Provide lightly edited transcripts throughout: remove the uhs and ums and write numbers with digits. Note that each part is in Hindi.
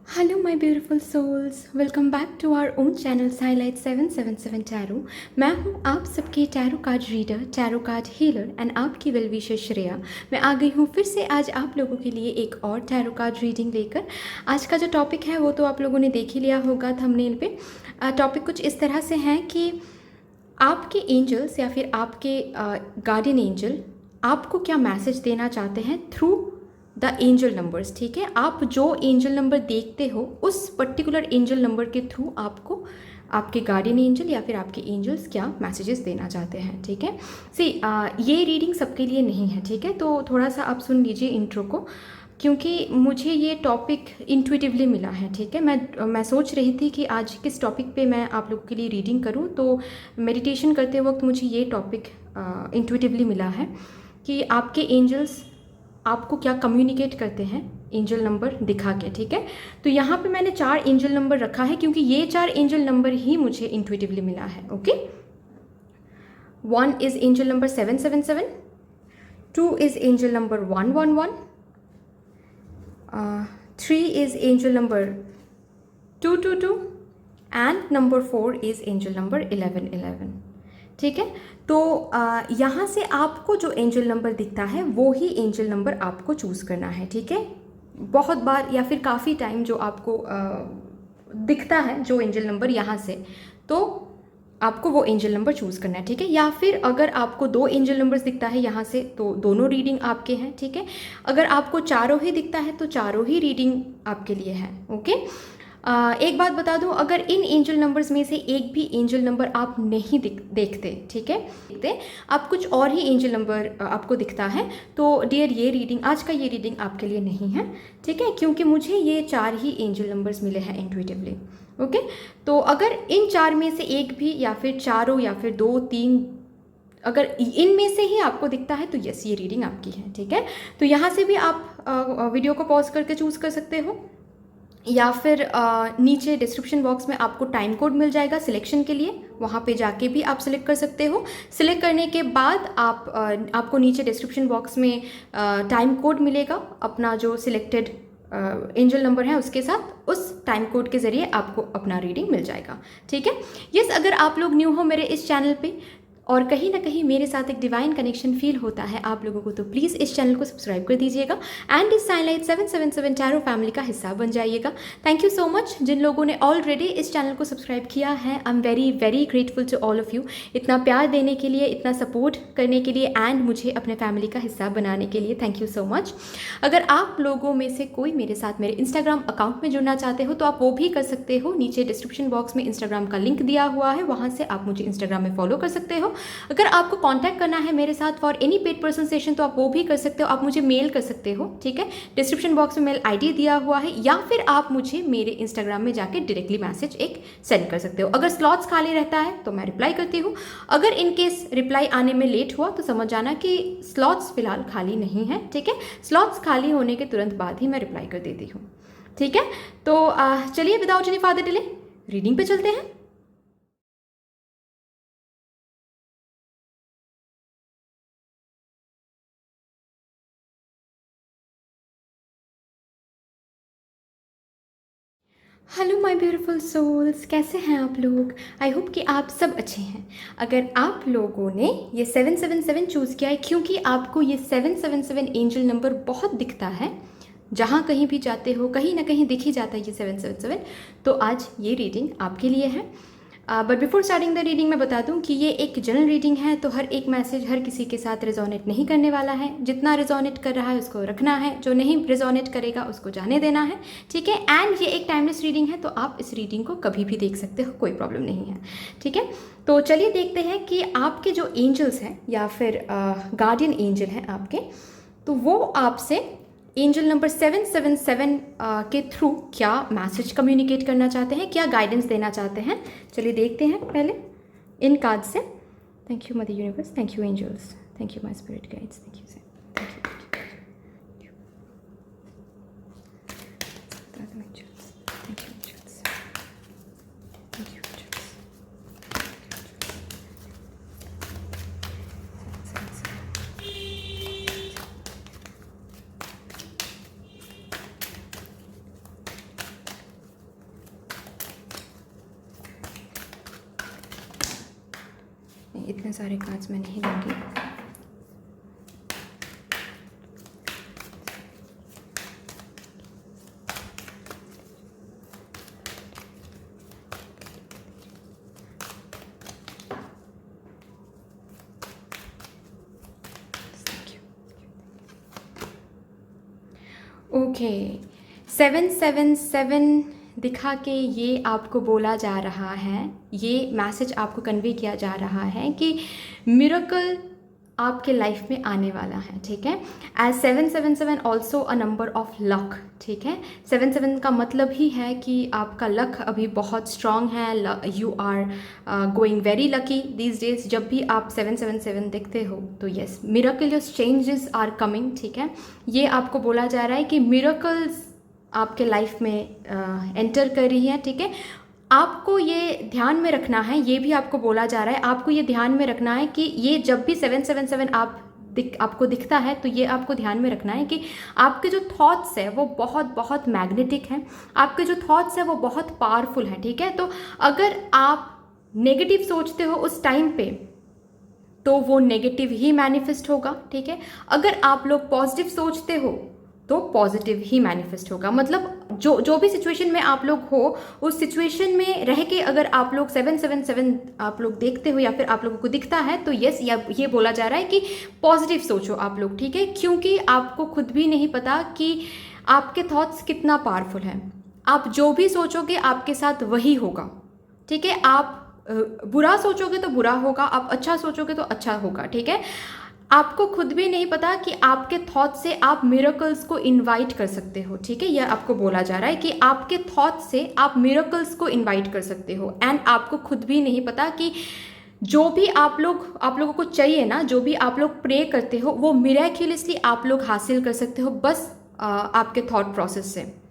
Hello my beautiful souls, welcome back to our own channel साइलाइट 777 टैरो। मैं हूं आप सबकी tarot card reader, tarot card healer and आपकी वेल विशर श्रेया। मैं आ गई हूं फिर से आज आप लोगों के लिए एक और टैरो कार्ड रीडिंग लेकर। आज का जो टॉपिक है वो तो आप लोगों ने देख ही लिया होगा थंबनेल पे। टॉपिक कुछ इस तरह से है कि आपके एंजल्स या फिर आपके गार्डियन एंजल आपको क्या मैसेज देना चाहते हैं थ्रू द एंजल नंबर्स। ठीक है, आप जो एंजल नंबर देखते हो उस पर्टिकुलर एंजल नंबर के थ्रू आपको आपके गार्डियन एंजल या फिर आपके एंजल्स क्या मैसेजेस देना चाहते हैं। ठीक है, ये रीडिंग सबके लिए नहीं है। ठीक है, तो थोड़ा सा आप सुन लीजिए इंट्रो को, क्योंकि मुझे ये टॉपिक इंट्यूटिवली मिला है। ठीक है, मैं सोच रही थी कि आज किस टॉपिक पे मैं आप लोगों के लिए रीडिंग करूं, तो मेडिटेशन करते वक्त मुझे ये टॉपिक इंट्यूटिवली मिला है कि आपके एंजल्स आपको क्या कम्युनिकेट करते हैं एंजल नंबर दिखा के। ठीक है, तो यहाँ पे मैंने 4 एंजल नंबर रखा है क्योंकि ये 4 एंजल नंबर ही मुझे इंट्यूटिवली मिला है। Okay, 1 is angel number 777, 2 is angel number 111, 3 is angel number 222 and number 4 is angel number 1111। ठीक है, तो यहाँ से आपको जो एंजल नंबर दिखता है वो ही एंजल नंबर आपको चूज़ करना है। ठीक है, बहुत बार या फिर काफ़ी टाइम जो आपको दिखता है जो एंजल नंबर यहाँ से, तो आपको वो एंजल नंबर चूज़ करना है। ठीक है, या फिर अगर आपको 2 एंजल नंबर्स दिखता है यहाँ से तो दोनों रीडिंग आपके हैं। ठीक है, अगर आपको चारों ही दिखता है तो चारों ही रीडिंग आपके लिए है। ओके, एक बात बता दूं, अगर इन एंजल नंबर्स में से एक भी एंजल नंबर आप नहीं देखते, ठीक है, देखते आप कुछ और ही एंजल नंबर आपको दिखता है, तो डियर ये रीडिंग, आज का ये रीडिंग आपके लिए नहीं है। ठीक है, क्योंकि मुझे ये 4 ही एंजल नंबर्स मिले हैं इंट्यूटिवली। ओके, तो अगर इन 4 में से एक भी या फिर चारों या फिर 2-3 अगर इनमें से ही आपको दिखता है तो यस, ये रीडिंग आपकी है। ठीक है, तो यहाँ से भी आप वीडियो को पॉज करके चूज़ कर सकते हो, या फिर नीचे डिस्क्रिप्शन बॉक्स में आपको टाइम कोड मिल जाएगा सिलेक्शन के लिए, वहाँ पे जाके भी आप सिलेक्ट कर सकते हो। सिलेक्ट करने के बाद आपको नीचे डिस्क्रिप्शन बॉक्स में टाइम कोड मिलेगा अपना जो सिलेक्टेड एंजल नंबर है उसके साथ, उस टाइम कोड के ज़रिए आपको अपना रीडिंग मिल जाएगा। ठीक है, यस, अगर आप लोग न्यू हो मेरे इस चैनल पे और कहीं ना कहीं मेरे साथ एक डिवाइन कनेक्शन फील होता है आप लोगों को, तो प्लीज़ इस चैनल को सब्सक्राइब कर दीजिएगा एंड इस साइलाइट 777 टैरो फैमिली का हिस्सा बन जाइएगा। थैंक यू सो मच जिन लोगों ने ऑलरेडी इस चैनल को सब्सक्राइब किया है। I am very very grateful to all of you, इतना प्यार देने के लिए, इतना सपोर्ट करने के लिए एंड मुझे अपने फैमिली का हिस्सा बनाने के लिए थैंक यू सो मच। अगर आप लोगों में से कोई मेरे साथ मेरे इंस्टाग्राम अकाउंट में जुड़ना चाहते हो तो आप वो भी कर सकते हो। नीचे डिस्क्रिप्शन बॉक्स में इंस्टाग्राम का लिंक दिया हुआ है, वहाँ से आप मुझे इंस्टाग्राम में फॉलो कर सकते हो। अगर आपको कांटेक्ट करना है मेरे साथ for any paid person session तो आप वो भी कर सकते हो, आप मुझे मेल कर सकते हो। ठीक है, डिस्क्रिप्शन बॉक्स में मेल आईडी दिया हुआ है, या फिर आप मुझे मेरे इंस्टाग्राम में जाके डायरेक्टली मैसेज एक सेंड कर सकते हो। अगर स्लॉट्स खाली रहता है तो मैं रिप्लाई करती हूँ, अगर इनकेस रिप्लाई आने में लेट हुआ तो समझ जाना कि स्लॉट्स फिलहाल खाली नहीं है। ठीक है, स्लॉट्स खाली होने के तुरंत बाद ही मैं रिप्लाई कर देती हूँ। ठीक है, तो चलिए without any further delay reading पे चलते हैं। हेलो माय ब्यूटीफुल सोल्स, कैसे हैं आप लोग? आई होप कि आप सब अच्छे हैं। अगर आप लोगों ने ये 777 चूज़ किया है क्योंकि आपको ये 777 एंजल नंबर बहुत दिखता है, जहाँ कहीं भी जाते हो कहीं ना कहीं दिख ही जाता है ये 777, तो आज ये रीडिंग आपके लिए है। But before starting the reading मैं बता दूं कि ये एक जनरल रीडिंग है, तो हर एक मैसेज हर किसी के साथ रिजोनेट नहीं करने वाला है। जितना रिजोनेट कर रहा है उसको रखना है, जो नहीं रिजोनेट करेगा उसको जाने देना है। ठीक है, एंड ये एक टाइमलेस रीडिंग है, तो आप इस रीडिंग को कभी भी देख सकते हो, कोई प्रॉब्लम नहीं है। ठीक है, तो चलिए देखते हैं कि आपके जो एंजल्स हैं या फिर गार्डियन एंजल हैं आपके, तो वो आपसे एंजल नंबर 777 के थ्रू क्या मैसेज कम्युनिकेट करना चाहते हैं, क्या गाइडेंस देना चाहते हैं। चलिए देखते हैं पहले इन कार्ड से। Thank you mother universe, thank you angels, thank you my spirit guides, thank you sir, thank you angels, thank you angels, thank you angels. इतने सारे कार्ड्स मैं नहीं लूँगी। ओके, 777 दिखा के ये आपको बोला जा रहा है, ये मैसेज आपको कन्वे किया जा रहा है कि मिरेकल आपके लाइफ में आने वाला है, ठीक है। As 777 also a number of luck, ठीक है। 77 का मतलब ही है कि आपका लक अभी बहुत स्ट्रॉन्ग है, you are going very lucky these days. जब भी आप 777 देखते हो तो yes, miracles changes are coming, ठीक है। ये आपको बोला जा रहा है कि मिरेकल्स आपके लाइफ में एंटर कर रही है, ठीक है। आपको ये ध्यान में रखना है, ये भी आपको बोला जा रहा है, आपको ये ध्यान में रखना है कि ये जब भी 777 आपको दिखता है तो ये आपको ध्यान में रखना है कि आपके जो थॉट्स है वो बहुत बहुत मैग्नेटिक हैं, आपके जो थॉट्स है वो बहुत पावरफुल हैं, ठीक है। तो अगर आप नेगेटिव सोचते हो उस टाइम पे तो वो नेगेटिव ही मैनिफेस्ट होगा, ठीक है। अगर आप लोग पॉजिटिव सोचते हो तो पॉजिटिव ही मैनिफेस्ट होगा। मतलब जो भी सिचुएशन में आप लोग हो, उस सिचुएशन में रह के अगर आप लोग 777 आप लोग देखते हो या फिर आप लोगों को दिखता है तो यस, ये बोला जा रहा है कि पॉजिटिव सोचो आप लोग, ठीक है। क्योंकि आपको खुद भी नहीं पता कि आपके थॉट्स कितना पावरफुल है। आप जो भी सोचोगे आपके साथ वही होगा, ठीक है। आप बुरा सोचोगे तो बुरा होगा, आप अच्छा सोचोगे तो अच्छा होगा, ठीक है। आपको खुद भी नहीं पता कि आपके थॉट से आप मिरेकल्स को इनवाइट कर सकते हो, ठीक है। यह आपको बोला जा रहा है कि आपके थॉट से आप मिरेकल्स को इनवाइट कर सकते हो। एंड आपको खुद भी नहीं पता कि जो भी आप लोगों को चाहिए ना, जो भी आप लोग प्रे करते हो वो मिरेक्युलसली आप लोग हासिल कर सकते हो, बस आपके थॉट प्रोसेस से,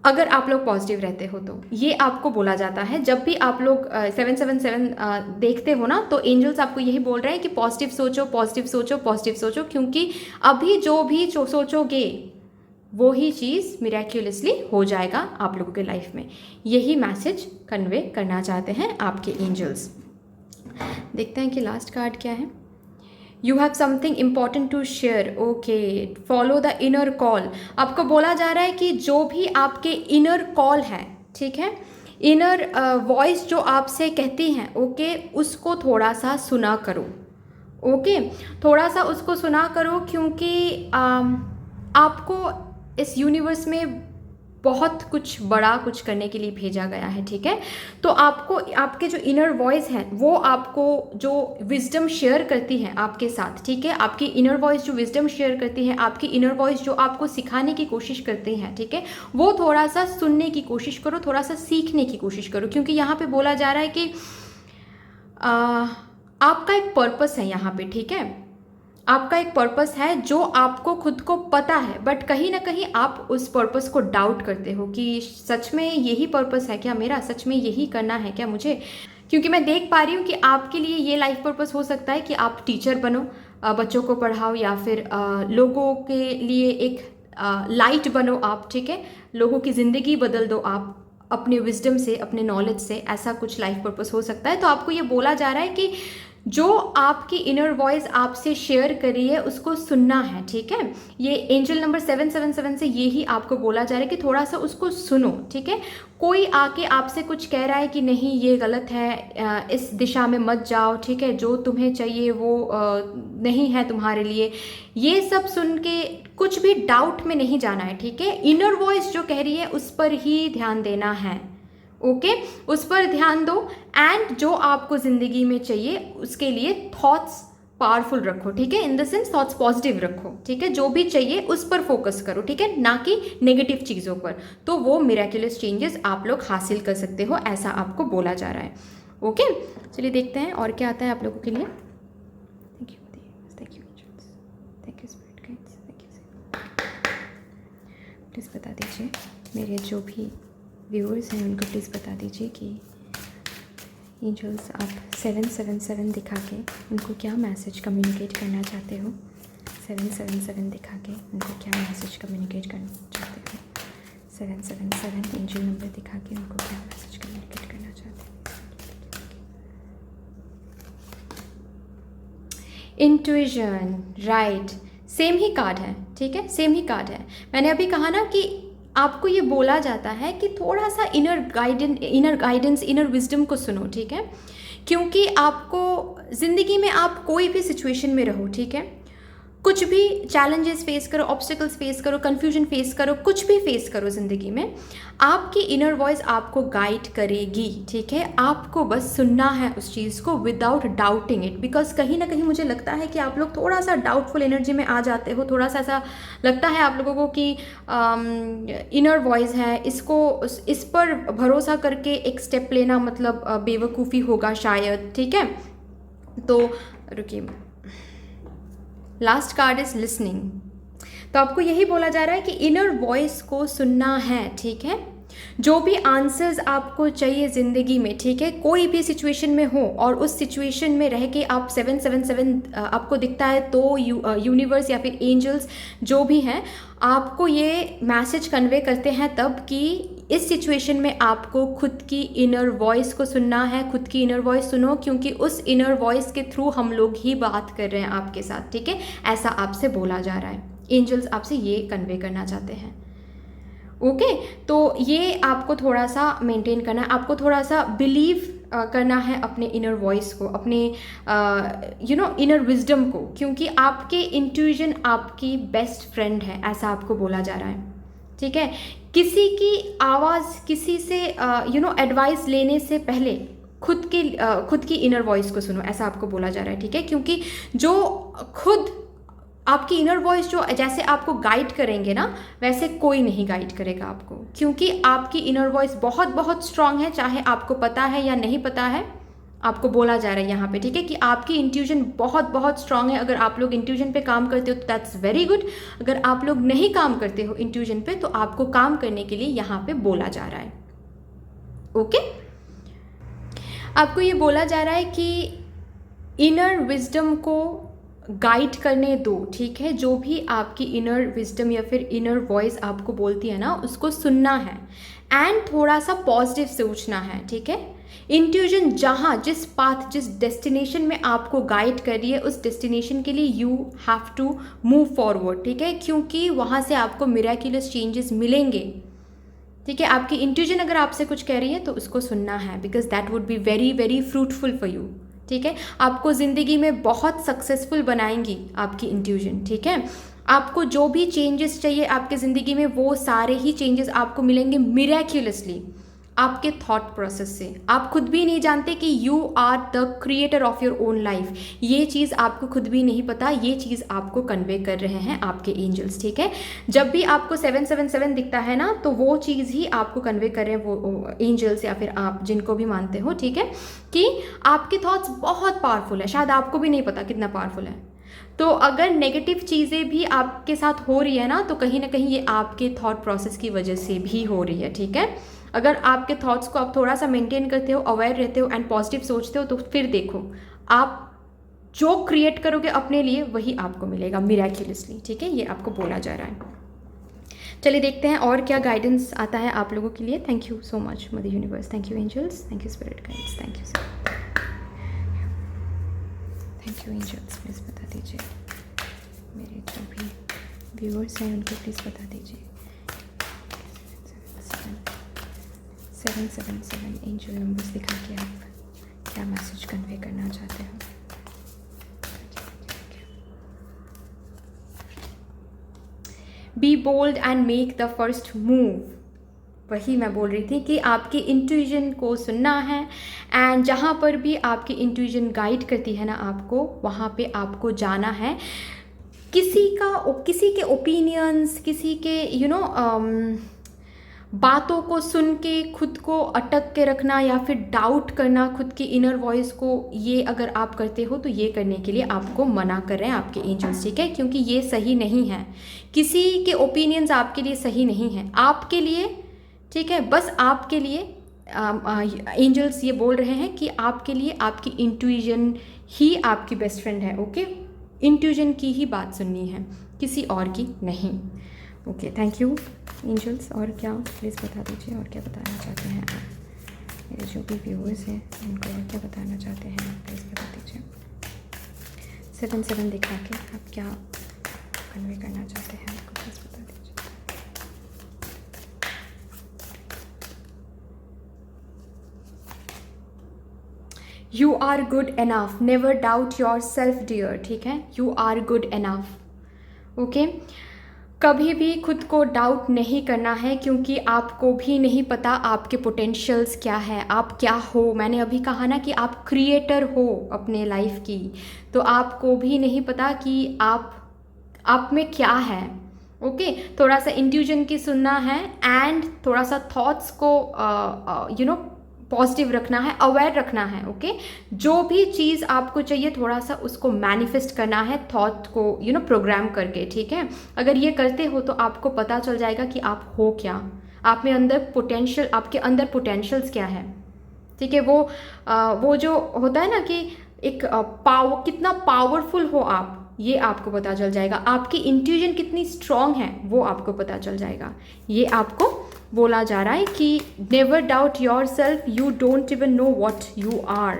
अगर आप लोग पॉजिटिव रहते हो तो। ये आपको बोला जाता है जब भी आप लोग 777 देखते हो ना, तो एंजल्स आपको यही बोल रहे हैं कि पॉजिटिव सोचो, पॉजिटिव सोचो, पॉजिटिव सोचो, क्योंकि अभी जो भी सोचोगे वो ही चीज़ मिरेक्युलसली हो जाएगा आप लोगों के लाइफ में। यही मैसेज कन्वे करना चाहते हैं आपके एंजल्स। देखते हैं कि लास्ट कार्ड क्या है। You have something important to share, okay, follow the inner call. आपको बोला जा रहा है कि जो भी आपके इनर कॉल है, ठीक है, इनर वॉइस जो आपसे कहती हैं, ओके, उसको थोड़ा सा सुना करो, ओके, थोड़ा सा उसको सुना करो, क्योंकि आपको इस यूनिवर्स में बहुत कुछ बड़ा कुछ करने के लिए भेजा गया है, ठीक है। तो आपको आपके जो इनर वॉइस है वो आपको जो विजडम शेयर करती है आपके साथ, ठीक है, आपकी इनर वॉइस जो विजडम शेयर करती है, आपकी इनर वॉइस जो आपको सिखाने की कोशिश करती है, ठीक है, वो थोड़ा सा सुनने की कोशिश करो, थोड़ा सा सीखने की कोशिश करो। क्योंकि यहाँ पे बोला जा रहा है कि आपका एक पर्पस है यहाँ पे, ठीक है, आपका एक पर्पस है जो आपको खुद को पता है, बट कहीं ना कहीं आप उस पर्पस को डाउट करते हो कि सच में यही पर्पस है क्या मेरा, सच में यही करना है क्या मुझे। क्योंकि मैं देख पा रही हूँ कि आपके लिए ये लाइफ पर्पस हो सकता है कि आप टीचर बनो, बच्चों को पढ़ाओ, या फिर लोगों के लिए एक लाइट बनो आप, ठीक है, लोगों की ज़िंदगी बदल दो आप अपने विजडम से, अपने नॉलेज से। ऐसा कुछ लाइफ पर्पस हो सकता है। तो आपको ये बोला जा रहा है कि जो आपकी इनर वॉइस आपसे शेयर कर रही है उसको सुनना है, ठीक है। ये एंजल नंबर 777 से यही आपको बोला जा रहा है कि थोड़ा सा उसको सुनो, ठीक है। कोई आके आपसे कुछ कह रहा है कि नहीं ये गलत है, इस दिशा में मत जाओ, ठीक है, जो तुम्हें चाहिए वो नहीं है तुम्हारे लिए, ये सब सुन के कुछ भी डाउट में नहीं जाना है, ठीक है। इनर वॉइस जो कह रही है उस पर ही ध्यान देना है, ओके, उस पर ध्यान दो। एंड जो आपको ज़िंदगी में चाहिए उसके लिए थॉट्स पावरफुल रखो, ठीक है, in the sense thoughts positive रखो, ठीक है, जो भी चाहिए उस पर फोकस करो, ठीक है, ना कि नेगेटिव चीज़ों पर। तो वो मिरेक्युलस चेंजेस आप लोग हासिल कर सकते हो, ऐसा आपको बोला जा रहा है, ओके। चलिए देखते हैं और क्या आता है आप लोगों के लिए। Thank you, thank you, thank you spirit guides, thank you. Please बता दीजिए मेरे जो भी व्यूअर्स हैं उनको प्लीज़ बता दीजिए कि एंजल्स आप 777 दिखा के उनको क्या मैसेज कम्युनिकेट करना चाहते हो। 777 दिखा के उनको क्या मैसेज कम्युनिकेट करना चाहते हो। 777 एंजल नंबर दिखा के उनको क्या मैसेज कम्युनिकेट करना चाहते हो। इंट्यूजन, राइट, सेम ही कार्ड है, ठीक है, सेम ही कार्ड है। मैंने अभी कहा ना कि आपको ये बोला जाता है कि थोड़ा सा इनर गाइडेंस, इनर विजडम को सुनो, ठीक है, क्योंकि आपको ज़िंदगी में आप कोई भी सिचुएशन में रहो, ठीक है, कुछ भी चैलेंजेस फेस करो, ऑब्स्टिकल्स फेस करो, कन्फ्यूजन फेस करो, कुछ भी फेस करो ज़िंदगी में, आपकी इनर वॉइस आपको गाइड करेगी, ठीक है। आपको बस सुनना है उस चीज़ को विदाउट डाउटिंग इट, बिकॉज कहीं ना कहीं मुझे लगता है कि आप लोग थोड़ा सा डाउटफुल एनर्जी में आ जाते हो, थोड़ा सा ऐसा लगता है आप लोगों को कि इनर वॉइस है, इस पर भरोसा करके एक स्टेप लेना मतलब बेवकूफ़ी होगा शायद, ठीक है। तो रुकिए, लास्ट कार्ड इज लिसनिंग। तो आपको यही बोला जा रहा है कि इनर वॉइस को सुनना है, ठीक है। जो भी आंसर्स आपको चाहिए ज़िंदगी में, ठीक है, कोई भी सिचुएशन में हो और उस सिचुएशन में रह के आप 777 आपको दिखता है, तो यूनिवर्स या फिर एंजल्स जो भी हैं आपको ये मैसेज कन्वे करते हैं तब कि इस सिचुएशन में आपको खुद की इनर वॉइस को सुनना है। खुद की इनर वॉइस सुनो, क्योंकि उस इनर वॉइस के थ्रू हम लोग ही बात कर रहे हैं आपके साथ, ठीक है। ऐसा आपसे बोला जा रहा है, एंजल्स आपसे ये कन्वे करना चाहते हैं, ओके। तो ये आपको थोड़ा सा मेंटेन करना है, आपको थोड़ा सा बिलीव करना है अपने इनर वॉइस को, अपने इनर विजडम को, क्योंकि आपके इंट्यूजन आपकी बेस्ट फ्रेंड है, ऐसा आपको बोला जा रहा है, ठीक है। किसी की आवाज़, किसी से एडवाइस लेने से पहले खुद की इनर वॉइस को सुनो, ऐसा आपको बोला जा रहा है, ठीक है। क्योंकि जो खुद आपकी इनर वॉइस जो जैसे आपको गाइड करेंगे ना, वैसे कोई नहीं गाइड करेगा आपको, क्योंकि आपकी इनर वॉइस बहुत बहुत स्ट्रांग है, चाहे आपको पता है या नहीं पता है, आपको बोला जा रहा है यहाँ पे, ठीक है, कि आपकी इंट्यूजन बहुत बहुत स्ट्रांग है। अगर आप लोग इंट्यूजन पे काम करते हो तो दैट्स वेरी गुड, अगर आप लोग नहीं काम करते हो इंट्यूजन पे तो आपको काम करने के लिए यहाँ पे बोला जा रहा है, ओके। आपको ये बोला जा रहा है कि इनर विजडम को गाइड करने दो, ठीक है। जो भी आपकी इनर विजडम या फिर इनर वॉइस आपको बोलती है ना, उसको सुनना है एंड थोड़ा सा पॉजिटिव सोचना है, ठीक है। इंट्यूजन जहाँ जिस पाथ, जिस डेस्टिनेशन में आपको गाइड कर रही है, उस डेस्टिनेशन के लिए you have to move forward, ठीक है, क्योंकि वहाँ से आपको मिरेक्युलस चेंजेस मिलेंगे, ठीक है। आपकी इंट्यूजन अगर आपसे कुछ कह रही है तो उसको सुनना है, because that would be very very fruitful for you, ठीक है। आपको ज़िंदगी में बहुत सक्सेसफुल बनाएंगी आपकी इंट्यूजन, ठीक है। आपको जो भी चेंजेस चाहिए आपके ज़िंदगी में, वो सारे ही चेंजेस आपको मिलेंगे मिरेक्युलसली आपके थॉट प्रोसेस से। आप खुद भी नहीं जानते कि you are the creator of your own life, ये चीज़ आपको खुद भी नहीं पता, ये चीज़ आपको कन्वे कर रहे हैं आपके एंजल्स, ठीक है। जब भी आपको 777 दिखता है ना, तो वो चीज़ ही आपको कन्वे कर रहे हैं वो एंजल्स या फिर आप जिनको भी मानते हो, ठीक है, कि आपके थॉट्स बहुत पावरफुल है, शायद आपको भी नहीं पता कितना पावरफुल है। तो अगर नेगेटिव चीज़ें भी आपके साथ हो रही है ना, तो कहीं ना कहीं ये आपके थॉट प्रोसेस की वजह से भी हो रही है, ठीक है। अगर आपके थॉट्स को आप थोड़ा सा मेंटेन करते हो, अवेयर रहते हो एंड पॉजिटिव सोचते हो, तो फिर देखो आप जो क्रिएट करोगे अपने लिए वही आपको मिलेगा मिरेक्युलसली, ठीक है। ये आपको बोला जा रहा है। चलिए देखते हैं और क्या गाइडेंस आता है आप लोगों के लिए। Thank you so much mother universe, thank you angels, thank you spirit guides, thank you sir, thank you angels. Please बता दीजिए मेरे जो भी व्यूअर्स हैं उनको प्लीज़ बता दीजिए 777 एंजल नंबर्स दिखा के आप क्या मैसेज कन्वे करना चाहते हो। Be bold and make the first move. वही मैं बोल रही थी कि आपकी इंट्यूजन को सुनना है एंड जहाँ पर भी आपकी इंट्यूजन गाइड करती है ना आपको, वहाँ पे आपको जाना है। किसी के ओपिनियंस, किसी के बातों को सुन के खुद को अटक के रखना या फिर डाउट करना खुद की इनर वॉइस को, ये अगर आप करते हो तो ये करने के लिए आपको मना कर रहे हैं आपके एंजल्स, ठीक है, क्योंकि ये सही नहीं है। किसी के ओपिनियंस आपके लिए सही नहीं है, आपके लिए, ठीक है, बस आपके लिए एंजल्स ये बोल रहे हैं कि आपके लिए आपकी इंट्यूजन ही आपकी बेस्ट फ्रेंड है, ओके। इंट्यूजन की ही बात सुननी है, किसी और की नहीं, ओके। Thank you angels. और क्या प्लीज़ बता दीजिए, और क्या बताना चाहते हैं आप, मेरे जो भी व्यूअर्स हैं उनको और क्या बताना चाहते हैं आप प्लीज़ बता दीजिए। 7 दिखा के आप क्या कन्वे करना चाहते हैं आपको प्लीज़ बता दीजिए। You are good enough, never doubt yourself dear, ठीक है, you are good enough. Okay, कभी भी खुद को डाउट नहीं करना है, क्योंकि आपको भी नहीं पता आपके पोटेंशियल्स क्या है, आप क्या हो। मैंने अभी कहा ना कि आप क्रिएटर हो अपने लाइफ की, तो आपको भी नहीं पता कि आप में क्या है। ओके, थोड़ा सा इंट्यूजन की सुनना है एंड थोड़ा सा थॉट्स को पॉजिटिव रखना है, अवेयर रखना है। ओके, जो भी चीज़ आपको चाहिए थोड़ा सा उसको मैनिफेस्ट करना है, थॉट को प्रोग्राम करके, ठीक है। अगर ये करते हो तो आपको पता चल जाएगा कि आप हो क्या, आप में अंदर पोटेंशियल, आपके अंदर पोटेंशियल्स क्या है, ठीक है। वो जो होता है ना कि एक कितना पावरफुल हो आप, ये आपको पता चल जाएगा। आपकी इंट्यूजन कितनी स्ट्रांग है वो आपको पता चल जाएगा। ये आपको बोला जा रहा है कि never doubt yourself, you don't even know what you are.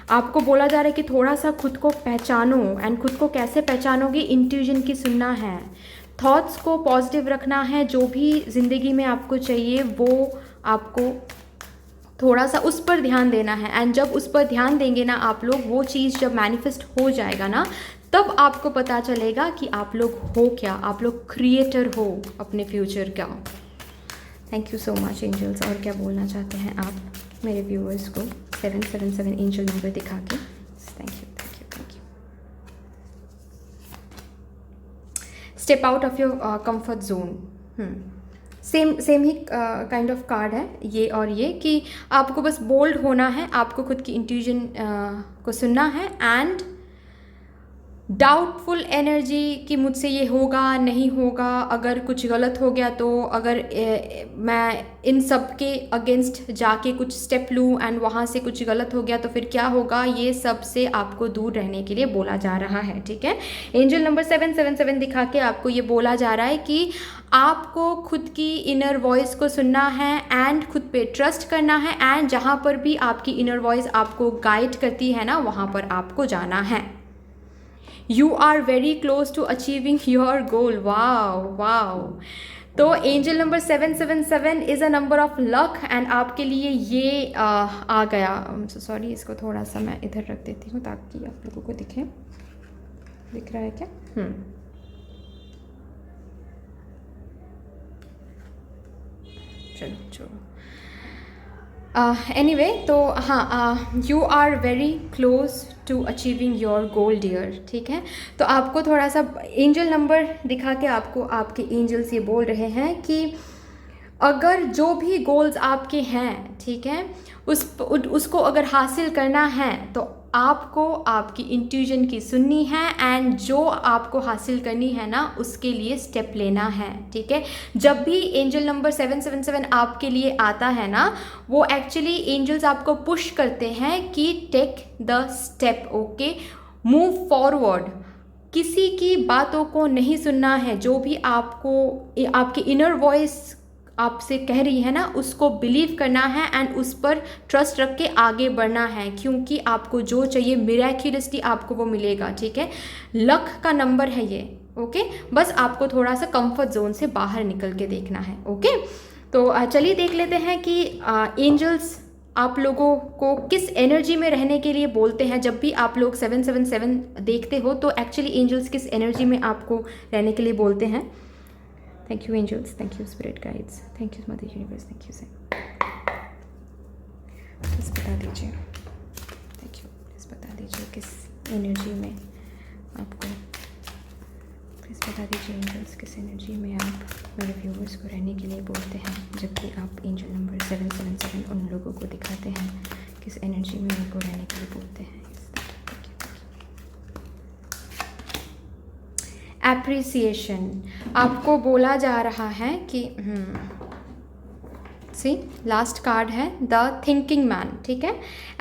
आपको बोला जा रहा है कि थोड़ा सा खुद को पहचानो, एंड खुद को कैसे पहचानोगे, इंट्यूजन की सुनना है, थॉट्स को पॉजिटिव रखना है, जो भी ज़िंदगी में आपको चाहिए वो आपको थोड़ा सा उस पर ध्यान देना है। एंड जब उस पर ध्यान देंगे ना आप लोग, वो चीज़ जब मैनिफेस्ट हो जाएगा ना, तब आपको पता चलेगा कि आप लोग हो क्या, आप लोग क्रिएटर हो अपने फ्यूचर का। Thank you so much angels. और क्या बोलना चाहते हैं आप मेरे व्यूअर्स को 777 एंजल नंबर दिखा के? Thank you, thank you, thank you. Step out of your comfort zone. Same he kind of card है ये और ये, कि आपको बस बोल्ड होना है, आपको खुद की इंट्यूजन को सुनना है, एंड डाउटफुल एनर्जी कि मुझसे ये होगा नहीं होगा, अगर कुछ गलत हो गया तो, अगर मैं इन सब के अगेंस्ट जाके कुछ स्टेप लूँ एंड वहाँ से कुछ गलत हो गया तो फिर क्या होगा, ये सब से आपको दूर रहने के लिए बोला जा रहा है, ठीक है। एंजल नंबर 777 दिखा के आपको ये बोला जा रहा है कि आपको खुद की इनर वॉइस को सुनना है एंड खुद पे ट्रस्ट करना है, एंड जहाँ पर भी आपकी इनर वॉइस आपको गाइड करती है ना, वहाँ पर आपको जाना है। You are very close to achieving your goal. Wow, wow. तो angel number 777 is a number of luck, and आपके लिए ये आ गया। सॉरी, इसको थोड़ा सा मैं इधर रख देती हूँ ताकि आप लोगों को दिखे। दिख रहा है क्या? चलो एनीवे, तो हाँ, you are very close to achieving your goal dear, ठीक है। तो आपको थोड़ा सा एंजल नंबर दिखा के आपको आपके एंजल्स ये बोल रहे हैं कि अगर जो भी गोल्स आपके हैं, ठीक है, उसको अगर हासिल करना है तो आपको आपकी इंट्यूजन की सुननी है, एंड जो आपको हासिल करनी है ना उसके लिए स्टेप लेना है, ठीक है। जब भी एंजल नंबर 777 आपके लिए आता है ना, वो एक्चुअली एंजल्स आपको पुश करते हैं कि take the step, okay, move forward. किसी की बातों को नहीं सुनना है, जो भी आपको आपकी इनर वॉइस आपसे कह रही है ना, उसको बिलीव करना है एंड उस पर ट्रस्ट रख के आगे बढ़ना है, क्योंकि आपको जो चाहिए मिरेक्युलसली आपको वो मिलेगा, ठीक है। लक का नंबर है ये, ओके। बस आपको थोड़ा सा कंफर्ट जोन से बाहर निकल के देखना है, ओके। तो चलिए देख लेते हैं कि एंजल्स आप लोगों को किस एनर्जी में रहने के लिए बोलते हैं। जब भी आप लोग 777 देखते हो तो एक्चुअली एंजल्स किस एनर्जी में आपको रहने के लिए बोलते हैं। Thank you angels, thank you spirit guides, thank you mother universe, thank you sir. Please बता दीजिए, थैंक यू, प्लीज़ बता दीजिए किस एनर्जी में आपको, प्लीज़ बता दीजिए एंजल्स किस एनर्जी में आप मेरे व्यूवर्स को रहने के लिए बोलते हैं। जबकि आप एंजल नंबर 777 उन लोगों को दिखाते हैं किस एनर्जी में उनको रहने के लिए बोलते हैं। एप्रिसिएशन आपको बोला जा रहा है कि सी लास्ट कार्ड है द थिंकिंग मैन, ठीक है।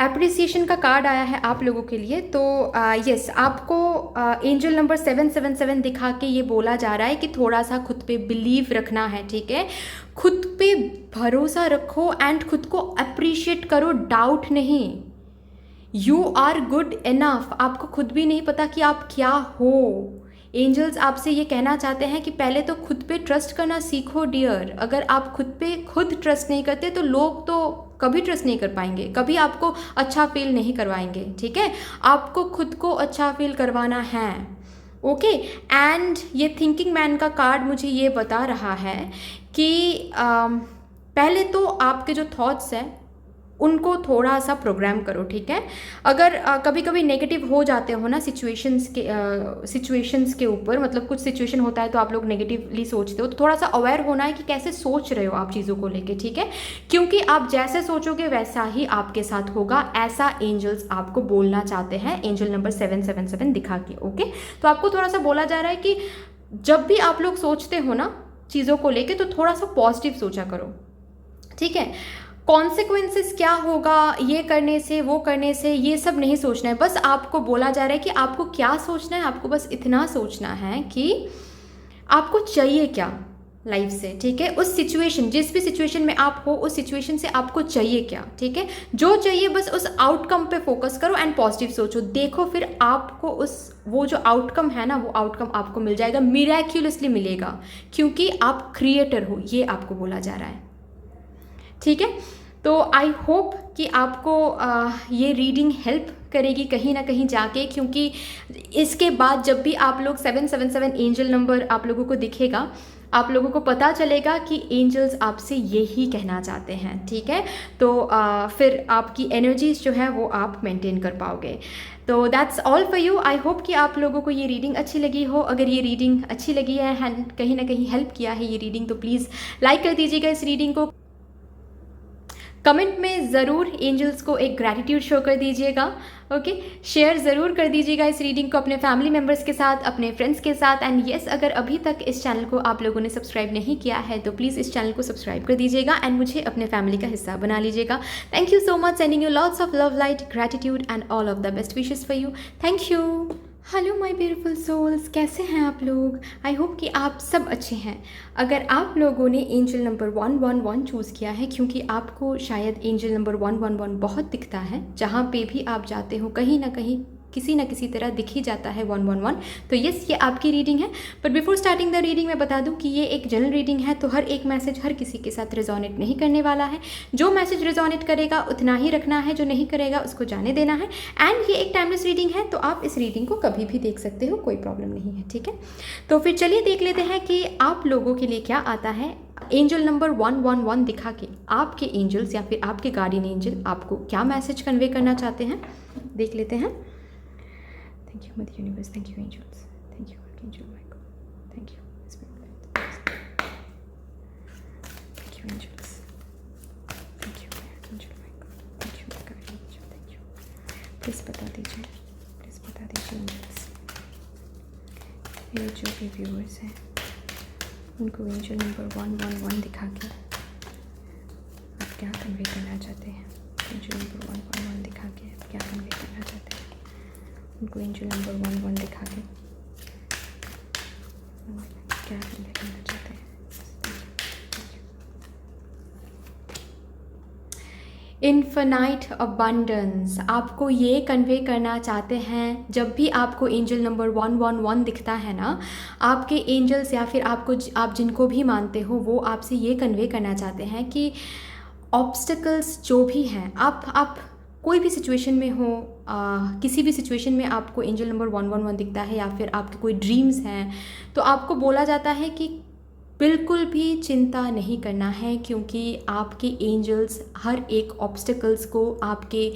एप्रिसिएशन का कार्ड आया है आप लोगों के लिए। तो यस, आपको एंजल नंबर 777 दिखा के ये बोला जा रहा है कि थोड़ा सा खुद पे बिलीव रखना है, ठीक है। खुद पे भरोसा रखो एंड खुद को अप्रिशिएट करो, डाउट नहीं। यू आर गुड इनफ, आपको खुद भी नहीं पता कि आप क्या हो। एंजल्स आपसे ये कहना चाहते हैं कि पहले तो खुद पे ट्रस्ट करना सीखो डियर। अगर आप खुद पे खुद ट्रस्ट नहीं करते तो लोग तो कभी ट्रस्ट नहीं कर पाएंगे, कभी आपको अच्छा फील नहीं करवाएंगे, ठीक है। आपको खुद को अच्छा फील करवाना है, ओके। एंड ये थिंकिंग मैन का कार्ड मुझे ये बता रहा है कि पहले तो आपके जो थॉट्स हैं उनको थोड़ा सा प्रोग्राम करो, ठीक है। अगर कभी कभी नेगेटिव हो जाते हो ना सिचुएशंस के ऊपर, मतलब कुछ सिचुएशन होता है तो आप लोग नेगेटिवली सोचते हो, तो थोड़ा सा अवेयर होना है कि कैसे सोच रहे हो आप चीज़ों को लेके, ठीक है। क्योंकि आप जैसे सोचोगे वैसा ही आपके साथ होगा, ऐसा एंजल्स आपको बोलना चाहते हैं, एंजल नंबर 777 दिखा के, ओके। तो आपको थोड़ा सा बोला जा रहा है कि जब भी आप लोग सोचते हो ना चीज़ों को लेके तो थोड़ा सा पॉजिटिव सोचा करो, ठीक है। कॉन्सिक्वेंसेस क्या होगा ये करने से वो करने से, ये सब नहीं सोचना है। बस आपको बोला जा रहा है कि आपको क्या सोचना है, आपको बस इतना सोचना है कि आपको चाहिए क्या लाइफ से, ठीक है। उस सिचुएशन, जिस भी सिचुएशन में आप हो उस सिचुएशन से आपको चाहिए क्या, ठीक है। जो चाहिए बस उस आउटकम पे फोकस करो एंड पॉजिटिव सोचो। देखो फिर आपको वो जो आउटकम है ना, वो आउटकम आपको मिल जाएगा, मिरेक्युलसली मिलेगा, क्योंकि आप क्रिएटर हो, ये आपको बोला जा रहा है, ठीक है। तो आई होप कि आपको ये रीडिंग हेल्प करेगी कहीं ना कहीं जाके, क्योंकि इसके बाद जब भी आप लोग 777 एंजल नंबर आप लोगों को दिखेगा, आप लोगों को पता चलेगा कि एंजल्स आपसे यही कहना चाहते हैं, ठीक है। तो फिर आपकी एनर्जीज जो है वो आप मेंटेन कर पाओगे। तो that's all for you. I hope कि आप लोगों को ये रीडिंग अच्छी लगी हो। अगर ये रीडिंग अच्छी लगी है एंड कहीं ना कहीं हेल्प किया है ये रीडिंग, तो प्लीज़ लाइक कर दीजिएगा इस रीडिंग को। कमेंट में ज़रूर एंजल्स को एक ग्रैटिट्यूड शो कर दीजिएगा, ओके। शेयर ज़रूर कर दीजिएगा इस रीडिंग को अपने फैमिली मेम्बर्स के साथ, अपने फ्रेंड्स के साथ। एंड येस, अगर अभी तक इस चैनल को आप लोगों ने सब्सक्राइब नहीं किया है तो प्लीज़ इस चैनल को सब्सक्राइब कर दीजिएगा एंड मुझे अपने फैमिली का हिस्सा बना लीजिएगा। Thank you so much, sending you lots of love, light, gratitude and all of the best wishes for you. Thank you. Hello my beautiful souls, कैसे हैं आप लोग? आई होप कि आप सब अच्छे हैं। अगर आप लोगों ने एंजल नंबर 111 चूज़ किया है, क्योंकि आपको शायद एंजल नंबर 111 बहुत दिखता है, जहाँ पे भी आप जाते हो कहीं ना कहीं किसी न किसी तरह दिख ही जाता है 111। तो यस, ये आपकी रीडिंग है। But before starting the reading मैं बता दूं कि ये एक जनरल रीडिंग है, तो हर एक मैसेज हर किसी के साथ रेजोनेट नहीं करने वाला है। जो मैसेज रेजोनेट करेगा उतना ही रखना है, जो नहीं करेगा उसको जाने देना है। एंड ये एक टाइमलेस रीडिंग है, तो आप इस रीडिंग को कभी भी देख सकते हो, कोई प्रॉब्लम नहीं है, ठीक है। तो फिर चलिए देख लेते हैं कि आप लोगों के लिए क्या आता है। एंजल नंबर 111 दिखा के आपके एंजल्स या फिर आपके गार्डियन एंजल आपको क्या मैसेज कन्वे करना चाहते हैं, देख लेते हैं। Thank you, Mother Universe. Thank you, angels. Thank you, Archangel Michael. Thank you, Spirit Guide. Thank you, angels. Thank you, Archangel Michael. Thank you, my guardian angel. Thank you. Please बता दीजिए, प्लीज़ बता दीजिए angels. मेरे जो भी व्यूअर्स हैं उनको एंजल नंबर 111 दिखा के आप क्या कन्वे करना चाहते हैं। एंजल नंबर 111 दिखा के आप क्या कन्वे करना चाहते हैं उनको। एंजल नंबर 11 दिखा के क्या कन्वे करना चाहते हैं। इन्फिनाइट अबंडेंस आपको ये कन्वे करना चाहते हैं। जब भी आपको एंजल नंबर 111 दिखता है ना, आपके एंजल्स या फिर आपको आप जिनको भी मानते हो वो आपसे ये कन्वे करना चाहते हैं कि ऑब्स्टिकल्स जो भी हैं, आप कोई भी सिचुएशन में हो, किसी भी सिचुएशन में आपको एंजल नंबर 111 दिखता है या फिर आपके कोई ड्रीम्स हैं, तो आपको बोला जाता है कि बिल्कुल भी चिंता नहीं करना है, क्योंकि आपके एंजल्स हर एक ऑब्स्टिकल्स को आपके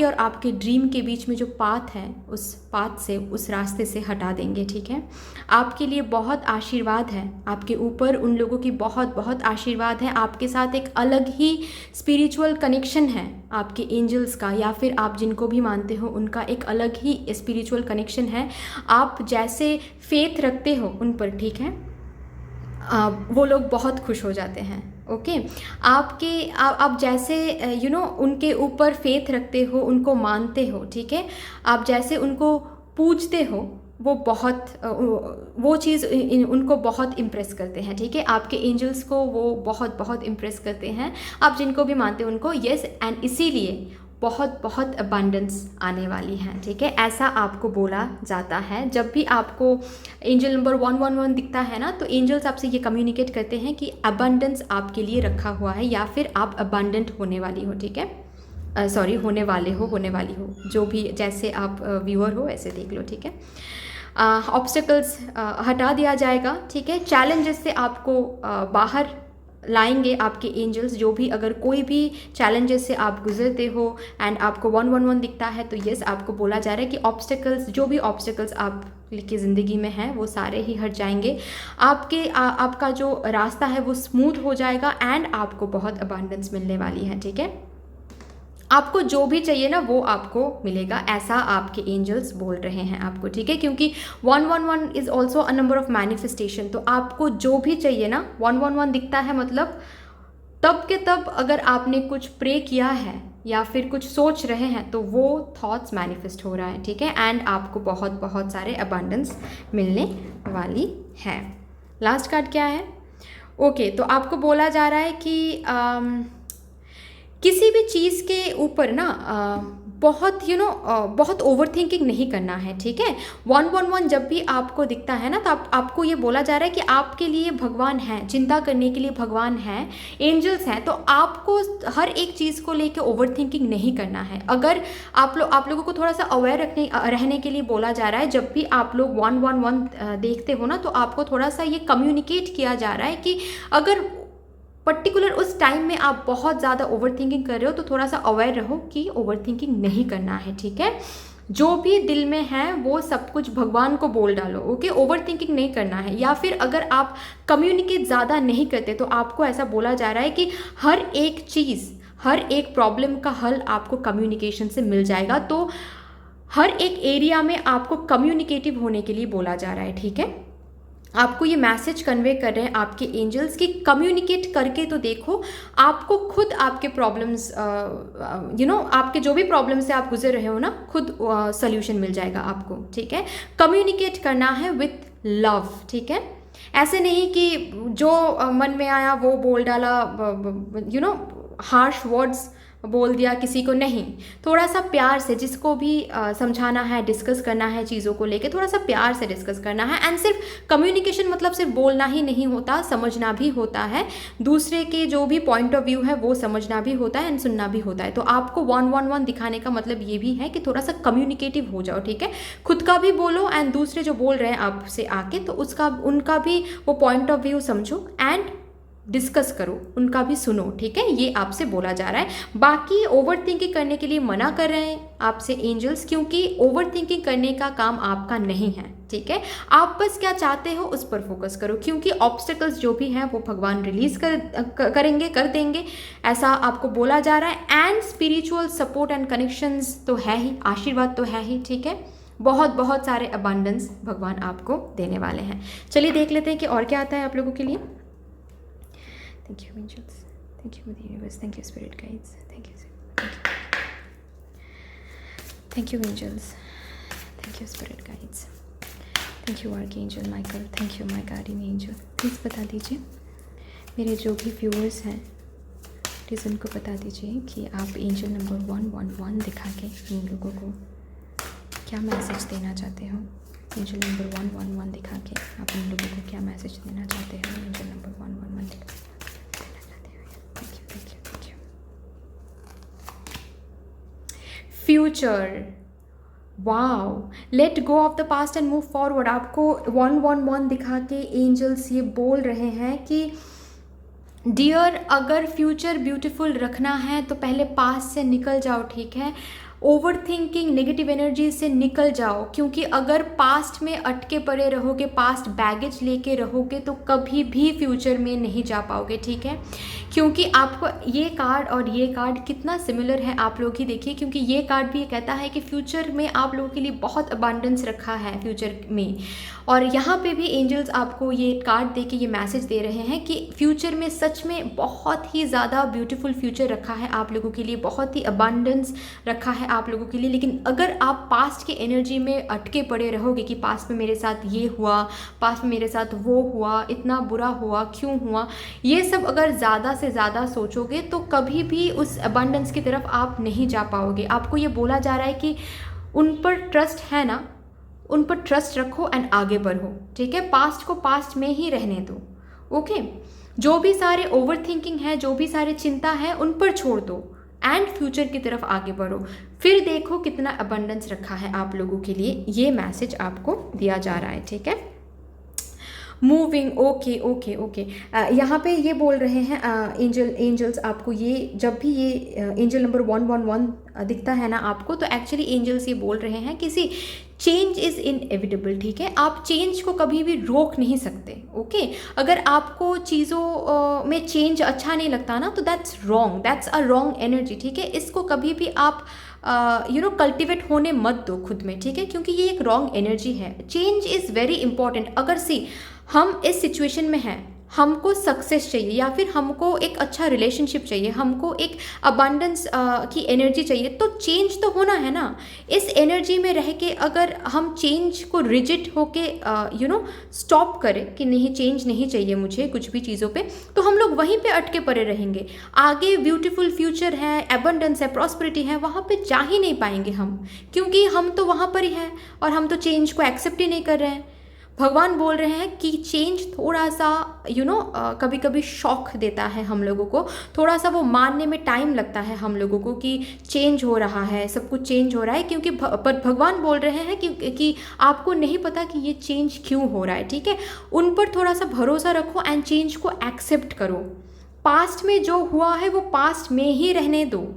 और आपके ड्रीम के बीच में जो पाथ है उस पाथ से, उस रास्ते से हटा देंगे, ठीक है। आपके लिए बहुत आशीर्वाद है, आपके ऊपर उन लोगों की बहुत बहुत आशीर्वाद है। आपके साथ एक अलग ही स्पिरिचुअल कनेक्शन है आपके एंजल्स का, या फिर आप जिनको भी मानते हो उनका एक अलग ही स्पिरिचुअल कनेक्शन है। आप जैसे फेथ रखते हो उन पर, ठीक है, वो लोग बहुत खुश हो जाते हैं, ओके। आप जैसे उनके ऊपर फेथ रखते हो, उनको मानते हो, ठीक है, आप जैसे उनको पूजते हो, वो चीज़ उनको बहुत इम्प्रेस करते हैं, ठीक है। आपके एंजल्स को वो बहुत बहुत इम्प्रेस करते हैं, आप जिनको भी मानते हो उनको, यस। एंड इसीलिए बहुत बहुत अबंडेंस आने वाली है, ठीक है। ऐसा आपको बोला जाता है। जब भी आपको एंजल नंबर 111 दिखता है ना, तो एंजल्स आपसे ये कम्युनिकेट करते हैं कि अबंडेंस आपके लिए रखा हुआ है, या फिर आप अबंडेंट होने वाली हो, ठीक है। सॉरी, होने वाले हो, होने वाली हो, जो भी, जैसे आप व्यूअर हो ऐसे देख लो, ठीक है। ऑब्स्टिकल्स हटा दिया जाएगा, ठीक है। चैलेंजेस से आपको बाहर लाएंगे आपके एंजल्स। जो भी, अगर कोई भी चैलेंजेस से आप गुजरते हो एंड आपको 111 दिखता है, तो यस, आपको बोला जा रहा है कि ऑब्स्टिकल्स, जो भी ऑब्स्टिकल्स आप की ज़िंदगी में हैं, वो सारे ही हट जाएंगे। आपका जो रास्ता है वो स्मूथ हो जाएगा एंड आपको बहुत अबंडेंस मिलने वाली है, ठीक है। आपको जो भी चाहिए ना वो आपको मिलेगा, ऐसा आपके एंजल्स बोल रहे हैं आपको, ठीक है। क्योंकि 111 is also a number of manifestation. तो आपको जो भी चाहिए ना, 111 दिखता है मतलब तब के तब अगर आपने कुछ प्रे किया है या फिर कुछ सोच रहे हैं, तो वो थॉट्स मैनिफेस्ट हो रहा है, ठीक है। एंड आपको बहुत बहुत सारे अबंडेंस मिलने वाली है। लास्ट कार्ड क्या है? ओके, तो आपको बोला जा रहा है कि किसी भी चीज़ के ऊपर ना बहुत बहुत ओवर थिंकिंग नहीं करना है, ठीक है। 111 जब भी आपको दिखता है ना, तो आपको ये बोला जा रहा है कि आपके लिए भगवान हैं, चिंता करने के लिए भगवान हैं, एंजल्स हैं। तो आपको हर एक चीज़ को लेके ओवर थिंकिंग नहीं करना है। अगर आप लोगों को थोड़ा सा अवेयर रहने के लिए बोला जा रहा है। जब भी आप लोग 111 देखते हो ना, तो आपको थोड़ा सा ये कम्युनिकेट किया जा रहा है कि अगर पर्टिकुलर उस टाइम में आप बहुत ज़्यादा ओवर थिंकिंग कर रहे हो, तो थोड़ा सा अवेयर रहो कि ओवर थिंकिंग नहीं करना है, ठीक है। जो भी दिल में है वो सब कुछ भगवान को बोल डालो, ओके। ओवर थिंकिंग नहीं करना है। या फिर अगर आप कम्युनिकेट ज़्यादा नहीं करते, तो आपको ऐसा बोला जा रहा है कि हर एक चीज़, हर एक प्रॉब्लम का हल आपको कम्युनिकेशन से मिल जाएगा। तो हर एक एरिया में आपको कम्युनिकेटिव होने के लिए बोला जा रहा है, ठीक है। आपको ये मैसेज कन्वे कर रहे हैं आपके एंजल्स की, कम्युनिकेट करके तो देखो, आपको खुद आपके प्रॉब्लम्स आपके जो भी प्रॉब्लम से आप गुजर रहे हो ना, खुद सोल्यूशन मिल जाएगा आपको, ठीक है। कम्युनिकेट करना है विथ लव, ठीक है। ऐसे नहीं कि जो मन में आया वो बोल डाला, हार्श वर्ड्स बोल दिया किसी को, नहीं। थोड़ा सा प्यार से, जिसको भी समझाना है, डिस्कस करना है चीज़ों को लेके, थोड़ा सा प्यार से डिस्कस करना है। एंड सिर्फ कम्युनिकेशन मतलब सिर्फ बोलना ही नहीं होता, समझना भी होता है। दूसरे के जो भी पॉइंट ऑफ व्यू है वो समझना भी होता है एंड सुनना भी होता है। तो आपको 111 दिखाने का मतलब ये भी है कि थोड़ा सा कम्युनिकेटिव हो जाओ, ठीक है। खुद का भी बोलो एंड दूसरे जो बोल रहे हैं आपसे आके, तो उनका भी वो पॉइंट ऑफ व्यू समझो एंड डिस्कस करो, उनका भी सुनो, ठीक है। ये आपसे बोला जा रहा है। बाकी ओवर थिंकिंग करने के लिए मना कर रहे हैं आपसे एंजल्स, क्योंकि ओवर थिंकिंग करने का काम आपका नहीं है, ठीक है। आप बस क्या चाहते हो उस पर फोकस करो, क्योंकि ऑब्स्टिकल्स जो भी हैं वो भगवान रिलीज कर देंगे, ऐसा आपको बोला जा रहा है। And spiritual support and connections तो है ही, आशीर्वाद तो है ही, ठीक है। बहुत बहुत सारे अबंडेंस भगवान आपको देने वाले हैं। चलिए देख लेते हैं कि और क्या आता है आप लोगों के लिए। Thank you, angels. Thank you, the universe. Thank you, spirit guides. Thank you. Thank you, angels. Thank you, spirit guides. Thank you, archangel Michael. Thank you, my guardian angel. Please बता दीजिए मेरे जो भी व्यूअर्स हैं, प्लीज़ उनको बता दीजिए कि आप एंजल नंबर 111 दिखा के इन लोगों को क्या मैसेज देना चाहते हो। एंजल नंबर 111 दिखा के आप इन लोगों को क्या मैसेज देना चाहते हो। एंजल नंबर 111 दिखा future, wow, let go of the past and move forward. आपको 111 दिखा के एंजल्स ये बोल रहे हैं कि डियर, अगर फ्यूचर ब्यूटीफुल रखना है तो पहले पास्ट से निकल जाओ, ठीक है। ओवर थिंकिंग, नेगेटिव एनर्जी से निकल जाओ, क्योंकि अगर पास्ट में अटके पड़े रहोगे, पास्ट बैगेज लेके रहोगे, तो कभी भी फ्यूचर में नहीं जा पाओगे, ठीक है। क्योंकि आपको ये कार्ड और ये कार्ड कितना सिमिलर है आप लोग ही देखिए, क्योंकि ये कार्ड भी ये कहता है कि फ्यूचर में आप लोगों के लिए बहुत अबंडेंस रखा है फ्यूचर में। और यहाँ पे भी एंजल्स आपको ये कार्ड दे के ये मैसेज दे रहे हैं कि फ्यूचर में सच में बहुत ही ज़्यादा ब्यूटीफुल फ्यूचर रखा है आप लोगों के लिए, बहुत ही अबंडेंस रखा है आप लोगों के लिए, लेकिन अगर आप पास्ट के एनर्जी में अटके पड़े रहोगे कि पास्ट में मेरे साथ ये हुआ, पास्ट में मेरे साथ वो हुआ, इतना बुरा हुआ, क्यों हुआ, ये सब अगर ज़्यादा से ज़्यादा सोचोगे तो कभी भी उस अबंडेंस की तरफ आप नहीं जा पाओगे। आपको ये बोला जा रहा है कि उन पर ट्रस्ट है ना, उन पर ट्रस्ट रखो एंड आगे बढ़ो, ठीक है। पास्ट को पास्ट में ही रहने दो, ओके। जो भी सारे ओवर थिंकिंग है, जो भी सारे चिंता है, उन पर छोड़ दो एंड फ्यूचर की तरफ आगे बढ़ो। फिर देखो कितना अबंडेंस रखा है आप लोगों के लिए, ये मैसेज आपको दिया जा रहा है, ठीक है। Moving, okay okay okay. यहाँ पे ये बोल रहे हैं एंजल्स आपको, ये जब भी ये एंजल नंबर 111 दिखता है ना आपको, तो एक्चुअली एंजल्स ये बोल रहे हैं किसी चेंज इज़ इनएविटेबल, ठीक है। आप चेंज को कभी भी रोक नहीं सकते, ओके। अगर आपको चीज़ों में चेंज अच्छा नहीं लगता ना, तो that's wrong, that's a wrong energy, ठीक है। इसको कभी भी आप कल्टिवेट होने मत दो खुद में, ठीक है, क्योंकि ये एक रॉन्ग एनर्जी है। Change is very important. अगर हम इस सिचुएशन में हैं, हमको सक्सेस चाहिए या फिर हमको एक अच्छा रिलेशनशिप चाहिए, हमको एक अबंडेंस की एनर्जी चाहिए, तो चेंज तो होना है ना। इस एनर्जी में रह के अगर हम चेंज को रिजिड होके स्टॉप करें कि नहीं चेंज नहीं चाहिए मुझे कुछ भी चीज़ों पे, तो हम लोग वहीं पे अटके पड़े रहेंगे। आगे ब्यूटीफुल फ्यूचर है, एबंडेंस है, प्रॉस्पेरिटी है, वहाँ पे जा ही नहीं पाएंगे हम, क्योंकि हम तो वहाँ पर ही हैं और हम तो चेंज को एक्सेप्ट ही नहीं कर रहे हैं। भगवान बोल रहे हैं कि चेंज थोड़ा सा कभी कभी शॉक देता है हम लोगों को, थोड़ा सा वो मानने में टाइम लगता है हम लोगों को कि चेंज हो रहा है, सब कुछ चेंज हो रहा है, क्योंकि पर भगवान बोल रहे हैं कि आपको नहीं पता कि ये चेंज क्यों हो रहा है, ठीक है। उन पर थोड़ा सा भरोसा रखो एंड चेंज को एक्सेप्ट करो। पास्ट में जो हुआ है वो पास्ट में ही रहने दो,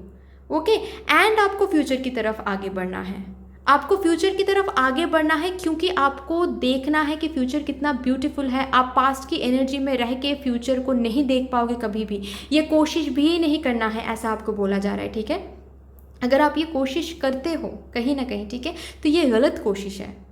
ओके। एंड आपको फ्यूचर की तरफ आगे बढ़ना है, आपको फ्यूचर की तरफ आगे बढ़ना है, क्योंकि आपको देखना है कि फ्यूचर कितना ब्यूटीफुल है। आप पास्ट की एनर्जी में रह के फ्यूचर को नहीं देख पाओगे कभी भी, ये कोशिश भी नहीं करना है, ऐसा आपको बोला जा रहा है, ठीक है। अगर आप ये कोशिश करते हो कहीं ना कहीं, ठीक है, तो ये गलत कोशिश है,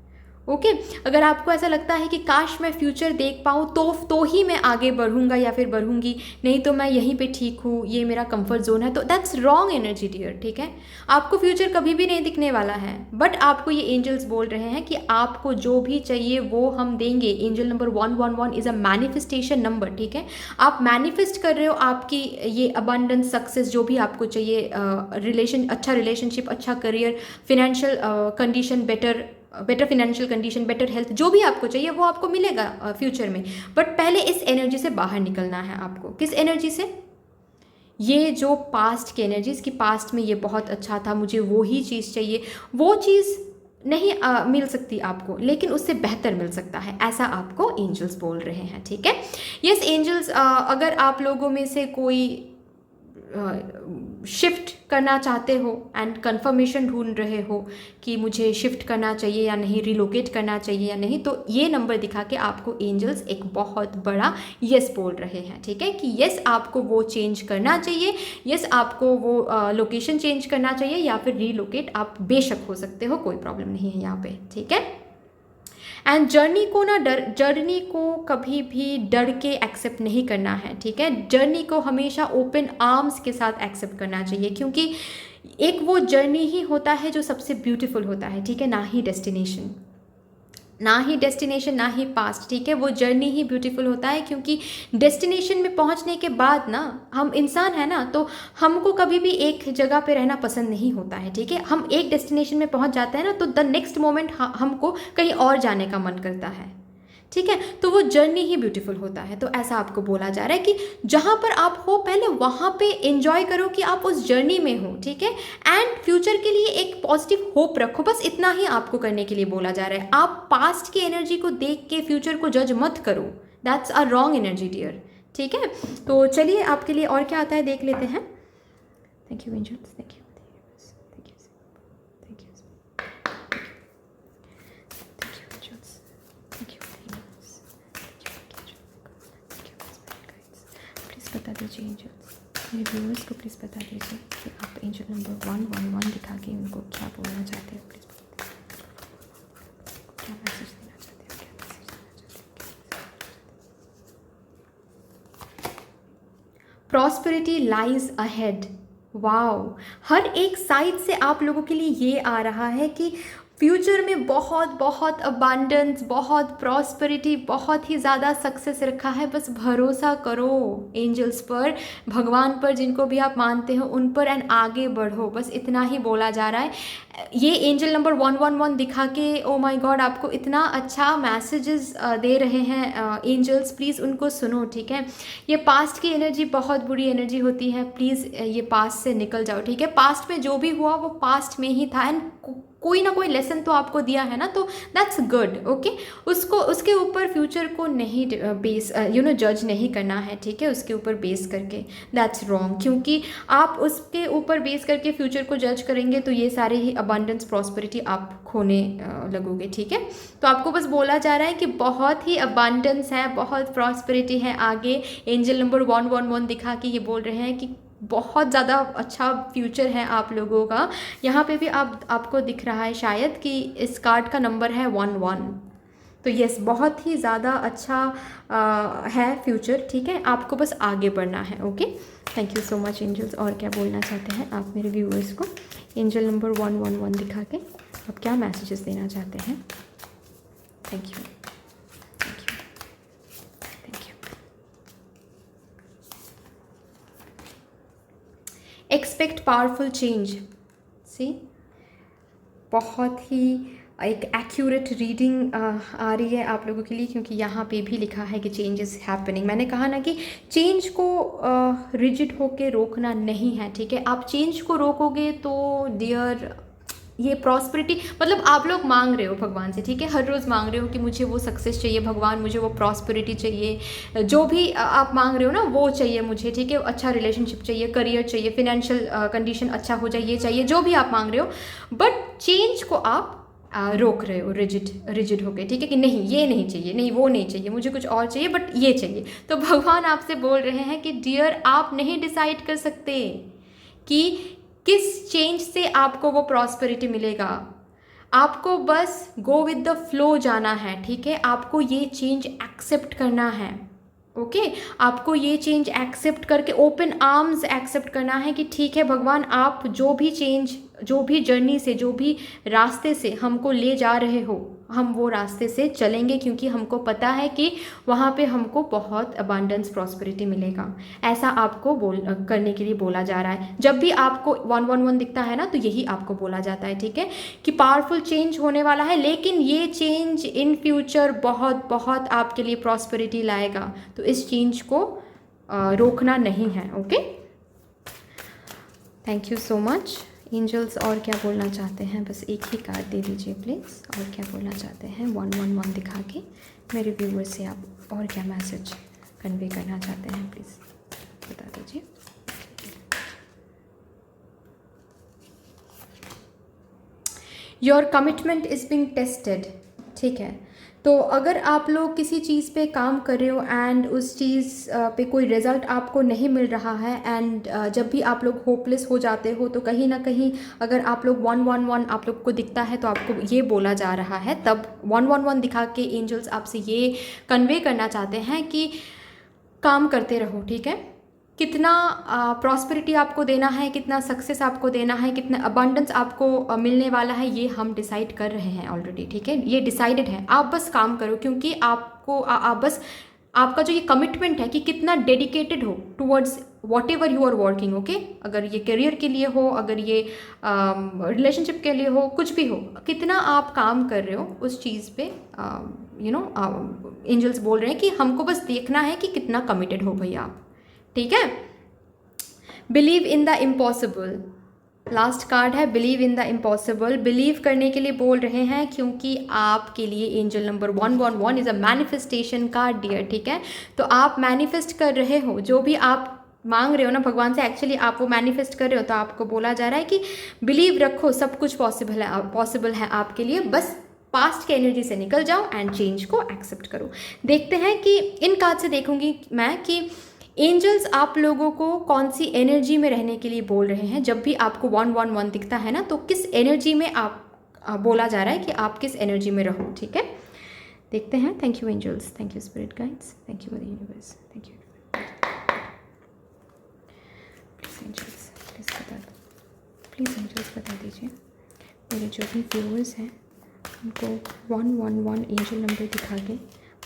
ओके। अगर आपको ऐसा लगता है कि काश मैं फ्यूचर देख पाऊँ तो ही मैं आगे बढ़ूँगा या फिर बढ़ूँगी, नहीं तो मैं यहीं पे ठीक हूँ, ये मेरा कंफर्ट जोन है, तो दैट्स रॉन्ग एनर्जी डियर, ठीक है। आपको फ्यूचर कभी भी नहीं दिखने वाला है, बट आपको ये एंजल्स बोल रहे हैं कि आपको जो भी चाहिए वो हम देंगे। Angel number 111 is a manifestation number, ठीक है। आप मैनिफेस्ट कर रहे हो आपकी ये अबंडेंस, सक्सेस, जो भी आपको चाहिए, अच्छा रिलेशनशिप, अच्छा career, financial condition better financial condition, better health, जो भी आपको चाहिए वो आपको मिलेगा फ्यूचर में। बट पहले इस एनर्जी से बाहर निकलना है आपको। किस एनर्जी से? ये जो पास्ट की एनर्जी, इसकी पास्ट में ये बहुत अच्छा था, मुझे वो ही चीज़ चाहिए, वो चीज़ नहीं मिल सकती आपको, लेकिन उससे बेहतर मिल सकता है, ऐसा आपको एंजल्स बोल रहे हैं, ठीक है। यस एंजल्स, अगर आप लोगों में से कोई शिफ्ट करना चाहते हो एंड कंफर्मेशन ढूंढ रहे हो कि मुझे शिफ्ट करना चाहिए या नहीं, रिलोकेट करना चाहिए या नहीं, तो ये नंबर दिखा के आपको एंजल्स एक बहुत बड़ा यस बोल रहे हैं, ठीक है, कि यस आपको वो चेंज करना चाहिए, यस आपको वो लोकेशन चेंज करना चाहिए या फिर रिलोकेट आप बेशक हो सकते हो, कोई प्रॉब्लम नहीं है यहाँ पे, ठीक है। एंड जर्नी को कभी भी डर के एक्सेप्ट नहीं करना है, ठीक है। जर्नी को हमेशा ओपन आर्म्स के साथ एक्सेप्ट करना चाहिए, क्योंकि एक वो जर्नी ही होता है जो सबसे ब्यूटीफुल होता है, ठीक है, ना ही डेस्टिनेशन, ना ही पास्ट, ठीक है। वो जर्नी ही ब्यूटीफुल होता है, क्योंकि डेस्टिनेशन में पहुंचने के बाद ना, हम इंसान है ना, तो हमको कभी भी एक जगह पे रहना पसंद नहीं होता है, ठीक है। हम एक डेस्टिनेशन में पहुंच जाते हैं ना, तो द नेक्स्ट मोमेंट हमको कहीं और जाने का मन करता है, ठीक है। तो वो जर्नी ही ब्यूटीफुल होता है। तो ऐसा आपको बोला जा रहा है कि जहाँ पर आप हो पहले वहाँ पे एंजॉय करो कि आप उस जर्नी में हो, ठीक है। एंड फ्यूचर के लिए एक पॉजिटिव होप रखो, बस इतना ही आपको करने के लिए बोला जा रहा है। आप पास्ट की एनर्जी को देख के फ्यूचर को जज मत करो, that's a wrong energy dear, ठीक है। तो चलिए आपके लिए और क्या आता है देख लेते हैं। Thank you angels, thank you. बता दीजिए एंजल्स, मेरे व्यूअर्स को प्लीज़ बता दीजिए कि आप एंजल नंबर 111 दिखा के उनको क्या बोलना चाहते हो, प्लीज़ क्या मैसेज देना चाहते हो, क्या मैसेज देना चाहते हो। प्रॉस्पेरिटी लाइज अहेड, वाओ, हर एक साइड से आप लोगों के लिए ये आ रहा है कि फ्यूचर में बहुत बहुत अबांडेंस, बहुत प्रॉस्पेरिटी, बहुत ही ज़्यादा सक्सेस रखा है। बस भरोसा करो एंजल्स पर, भगवान पर, जिनको भी आप मानते हो उन पर, एंड आगे बढ़ो, बस इतना ही बोला जा रहा है। ये एंजल नंबर 111 दिखा के ओ माय गॉड आपको इतना अच्छा मैसेजेस दे रहे हैं एंजल्स, प्लीज़ उनको सुनो, ठीक है। ये पास्ट की एनर्जी बहुत बुरी एनर्जी होती है, प्लीज़ ये पास्ट से निकल जाओ, ठीक है। पास्ट में जो भी हुआ वो पास्ट में ही था, एंड कोई ना कोई लेसन तो आपको दिया है ना, तो दैट्स गुड, ओके। उसको, उसके ऊपर फ्यूचर को नहीं बेस जज नहीं करना है, ठीक है, उसके ऊपर बेस करके, दैट्स रॉन्ग। क्योंकि आप उसके ऊपर बेस करके फ्यूचर को जज करेंगे तो ये सारे ही अबंडेंस प्रॉस्पेरिटी आप खोने लगोगे, ठीक है। तो आपको बस बोला जा रहा है कि बहुत ही अबंडेंस है, बहुत प्रॉस्पेरिटी है आगे। एंजल नंबर 111 दिखा के ये बोल रहे हैं कि बहुत ज़्यादा अच्छा फ्यूचर है आप लोगों का। यहाँ पे भी आपको दिख रहा है शायद कि इस कार्ड का नंबर है 11। तो यस, बहुत ही ज़्यादा अच्छा है फ्यूचर, ठीक है। आपको बस आगे बढ़ना है, okay. Thank you so much angels. और क्या बोलना चाहते हैं आप मेरे व्यूअर्स को? एंजल नंबर 111 दिखा के आप क्या मैसेजेस देना चाहते हैं? Thank you, thank you, thank you. Expect powerful change, see, बहुत ही एक एक्यूरेट रीडिंग आ रही है आप लोगों के लिए, क्योंकि यहाँ पे भी लिखा है कि चेंज इज़ हैपनिंग। मैंने कहा ना कि चेंज को रिजिड होके रोकना नहीं है, ठीक है। आप चेंज को रोकोगे तो डियर ये प्रॉस्पेरिटी, मतलब आप लोग मांग रहे हो भगवान से, ठीक है, हर रोज़ मांग रहे हो कि मुझे वो सक्सेस चाहिए भगवान, मुझे वो प्रॉस्पेरिटी चाहिए, जो भी आप मांग रहे हो ना वो चाहिए मुझे, ठीक है। अच्छा रिलेशनशिप चाहिए, करियर चाहिए, फिनेंशियल कंडीशन अच्छा हो जाए, ये चाहिए, जो भी आप मांग रहे हो। बट चेंज को आप रोक रहे हो रिजिड होके, ठीक है, कि नहीं ये नहीं चाहिए, नहीं वो नहीं चाहिए, मुझे कुछ और चाहिए, बट ये चाहिए। तो भगवान आपसे बोल रहे हैं कि डियर आप नहीं डिसाइड कर सकते कि किस चेंज से आपको वो प्रॉस्पेरिटी मिलेगा। आपको बस गो विद द फ्लो जाना है, ठीक है। आपको ये चेंज एक्सेप्ट करना है, ओके। आपको ये चेंज एक्सेप्ट करके ओपन आर्म्स एक्सेप्ट करना है कि ठीक है भगवान, आप जो भी चेंज, जो भी जर्नी से, जो भी रास्ते से हमको ले जा रहे हो, हम वो रास्ते से चलेंगे, क्योंकि हमको पता है कि वहाँ पे हमको बहुत अबांडेंस प्रॉस्पेरिटी मिलेगा। ऐसा आपको करने के लिए बोला जा रहा है। जब भी आपको 111 दिखता है ना, तो यही आपको बोला जाता है, ठीक है, कि पावरफुल चेंज होने वाला है, लेकिन ये चेंज इन फ्यूचर बहुत बहुत आपके लिए प्रॉस्पेरिटी लाएगा। तो इस चेंज को रोकना नहीं है, okay. Thank you so much angels. और क्या बोलना चाहते हैं? बस एक ही कार्ड दे दीजिए प्लीज़। और क्या बोलना चाहते हैं 111 दिखा के मेरे व्यूअर से आप और क्या मैसेज कन्वे करना चाहते हैं, प्लीज़ बता दीजिए। Your commitment is being tested, ठीक है। तो अगर आप लोग किसी चीज़ पे काम कर रहे हो एंड उस चीज़ पे कोई रिज़ल्ट आपको नहीं मिल रहा है, एंड जब भी आप लोग होपलेस हो जाते हो, तो कहीं ना कहीं अगर आप लोग 111 आप लोग को दिखता है तो आपको ये बोला जा रहा है, तब 111 दिखा के एंजल्स आपसे ये कन्वे करना चाहते हैं कि काम करते रहो, ठीक है। कितना प्रॉस्पेरिटी आपको देना है, कितना सक्सेस आपको देना है, कितना अबंडेंस आपको मिलने वाला है, ये हम डिसाइड कर रहे हैं ऑलरेडी, ठीक है। ये डिसाइडेड है, आप बस काम करो, क्योंककि आपको आप बस आपका जो ये कमिटमेंट है कि कितना डेडिकेटेड हो towards whatever you are working, okay. अगर ये करियर के लिए हो, अगर ये रिलेशनशिप के लिए हो, कुछ भी हो, कितना आप काम कर रहे हो उस चीज़ पे, एंजल्स बोल रहे हैं कि हमको बस देखना है कि कितना कमिटेड हो भैया आप, ठीक है। Believe in the impossible, last card है believe in the impossible. Believe करने के लिए बोल रहे हैं, क्योंकि आपके लिए angel number 111 is a manifestation card dear, ठीक है। तो आप मैनिफेस्ट कर रहे हो, जो भी आप मांग रहे हो ना भगवान से, एक्चुअली आप वो मैनिफेस्ट कर रहे हो। तो आपको बोला जा रहा है कि बिलीव रखो, सब कुछ पॉसिबल है आपके लिए, बस पास्ट के एनर्जी से निकल जाओ एंड चेंज को एक्सेप्ट करो। देखते हैं कि इन कार्ड से देखूंगी मैं कि एंजल्स आप लोगों को कौन सी एनर्जी में रहने के लिए बोल रहे हैं। जब भी आपको 111 दिखता है ना, तो किस एनर्जी में आप बोला जा रहा है कि आप किस एनर्जी में रहो, ठीक है। देखते हैं। Thank you angels, thank you spirit guides, thank you universe, thank you please angels, please please angels बता दीजिए मेरे जो भी व्यूअर्स हैं उनको 111 एंजल नंबर दिखा के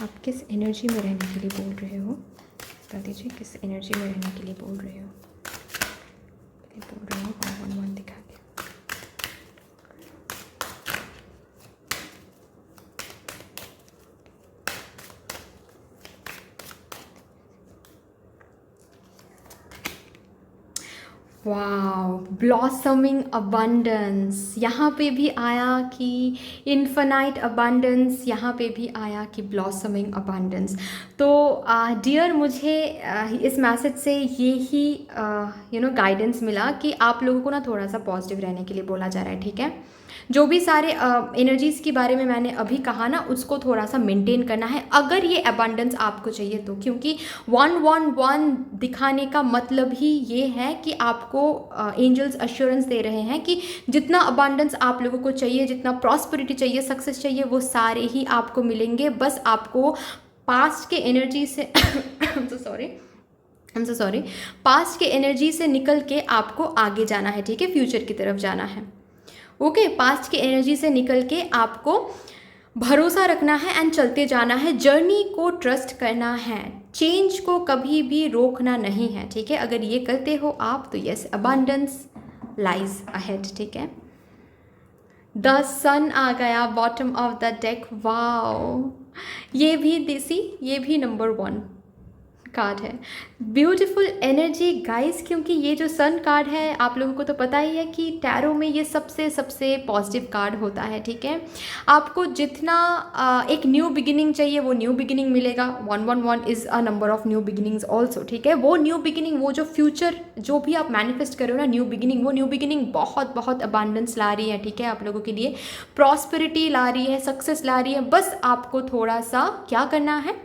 आप किस एनर्जी में रहने के लिए बोल रहे हो। बता दीजिए किस एनर्जी में रहने के लिए बोल रहे हो। 111 दिखा के। वाओ, ब्लॉसमिंग अबंडेंस यहाँ पे भी आया कि इन्फिनाइट अबंडेंस, यहाँ पे भी आया कि ब्लॉसमिंग अबंडेंस। तो डियर मुझे इस मैसेज से ये ही गाइडेंस मिला कि आप लोगों को ना थोड़ा सा पॉजिटिव रहने के लिए बोला जा रहा है, ठीक है। जो भी सारे एनर्जीज़ के बारे में मैंने अभी कहा ना, उसको थोड़ा सा मेंटेन करना है अगर ये अबंडेंस आपको चाहिए तो, क्योंकि 111 दिखाने का मतलब ही ये है कि आपको एंजल्स अश्योरेंस दे रहे हैं कि जितना अबंडेंस आप लोगों को चाहिए, जितना प्रॉस्पेरिटी चाहिए, सक्सेस चाहिए, वो सारे ही आपको मिलेंगे। बस आपको पास्ट के एनर्जी से सॉरी पास्ट के एनर्जी से निकल के आपको आगे जाना है, ठीक है, फ्यूचर की तरफ जाना है। ओके, पास्ट की एनर्जी से निकल के आपको भरोसा रखना है एंड चलते जाना है, जर्नी को ट्रस्ट करना है, चेंज को कभी भी रोकना नहीं है, ठीक है। अगर ये करते हो आप तो यस, अबंडेंस लाइज अहेड, ठीक है। द सन आ गया bottom of the deck. Wow, ये भी देसी, ये भी नंबर 1 कार्ड है। ब्यूटीफुल एनर्जी गाइस, क्योंकि ये जो सन कार्ड है आप लोगों को तो पता ही है कि टैरो में ये सबसे पॉजिटिव कार्ड होता है, ठीक है। आपको जितना एक न्यू बिगिनिंग चाहिए वो न्यू बिगिनिंग मिलेगा। 111 is a number of new beginnings also, ठीक है। वो न्यू बिगिनिंग, वो जो फ्यूचर जो भी आप मैनिफेस्ट करो ना, न्यू बिगिनिंग, वो न्यू बिगिनिंग बहुत अबांडेंस ला रही है, ठीक है। आप लोगों के लिए प्रॉस्पेरिटी ला रही है, सक्सेस ला रही है। बस आपको थोड़ा सा क्या करना है,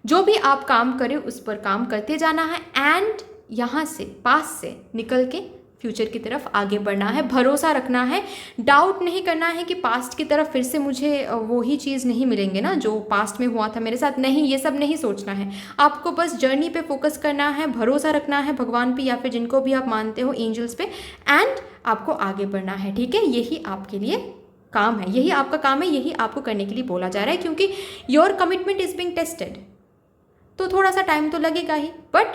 जो भी आप काम करें उस पर काम करते जाना है एंड यहाँ से पास से निकल के फ्यूचर की तरफ आगे बढ़ना है, भरोसा रखना है, डाउट नहीं करना है कि पास्ट की तरफ फिर से मुझे वो ही चीज़ नहीं मिलेंगे ना जो पास्ट में हुआ था मेरे साथ। नहीं, ये सब नहीं सोचना है, आपको बस जर्नी पे फोकस करना है, भरोसा रखना है भगवान पे या फिर जिनको भी आप मानते हो, एंजल्स पे, एंड आपको आगे बढ़ना है, ठीक है। यही आपके लिए काम है, यही आपका काम है, यही आपको करने के लिए बोला जा रहा है, क्योंकि your commitment is being tested. तो थोड़ा सा टाइम तो लगेगा ही, बट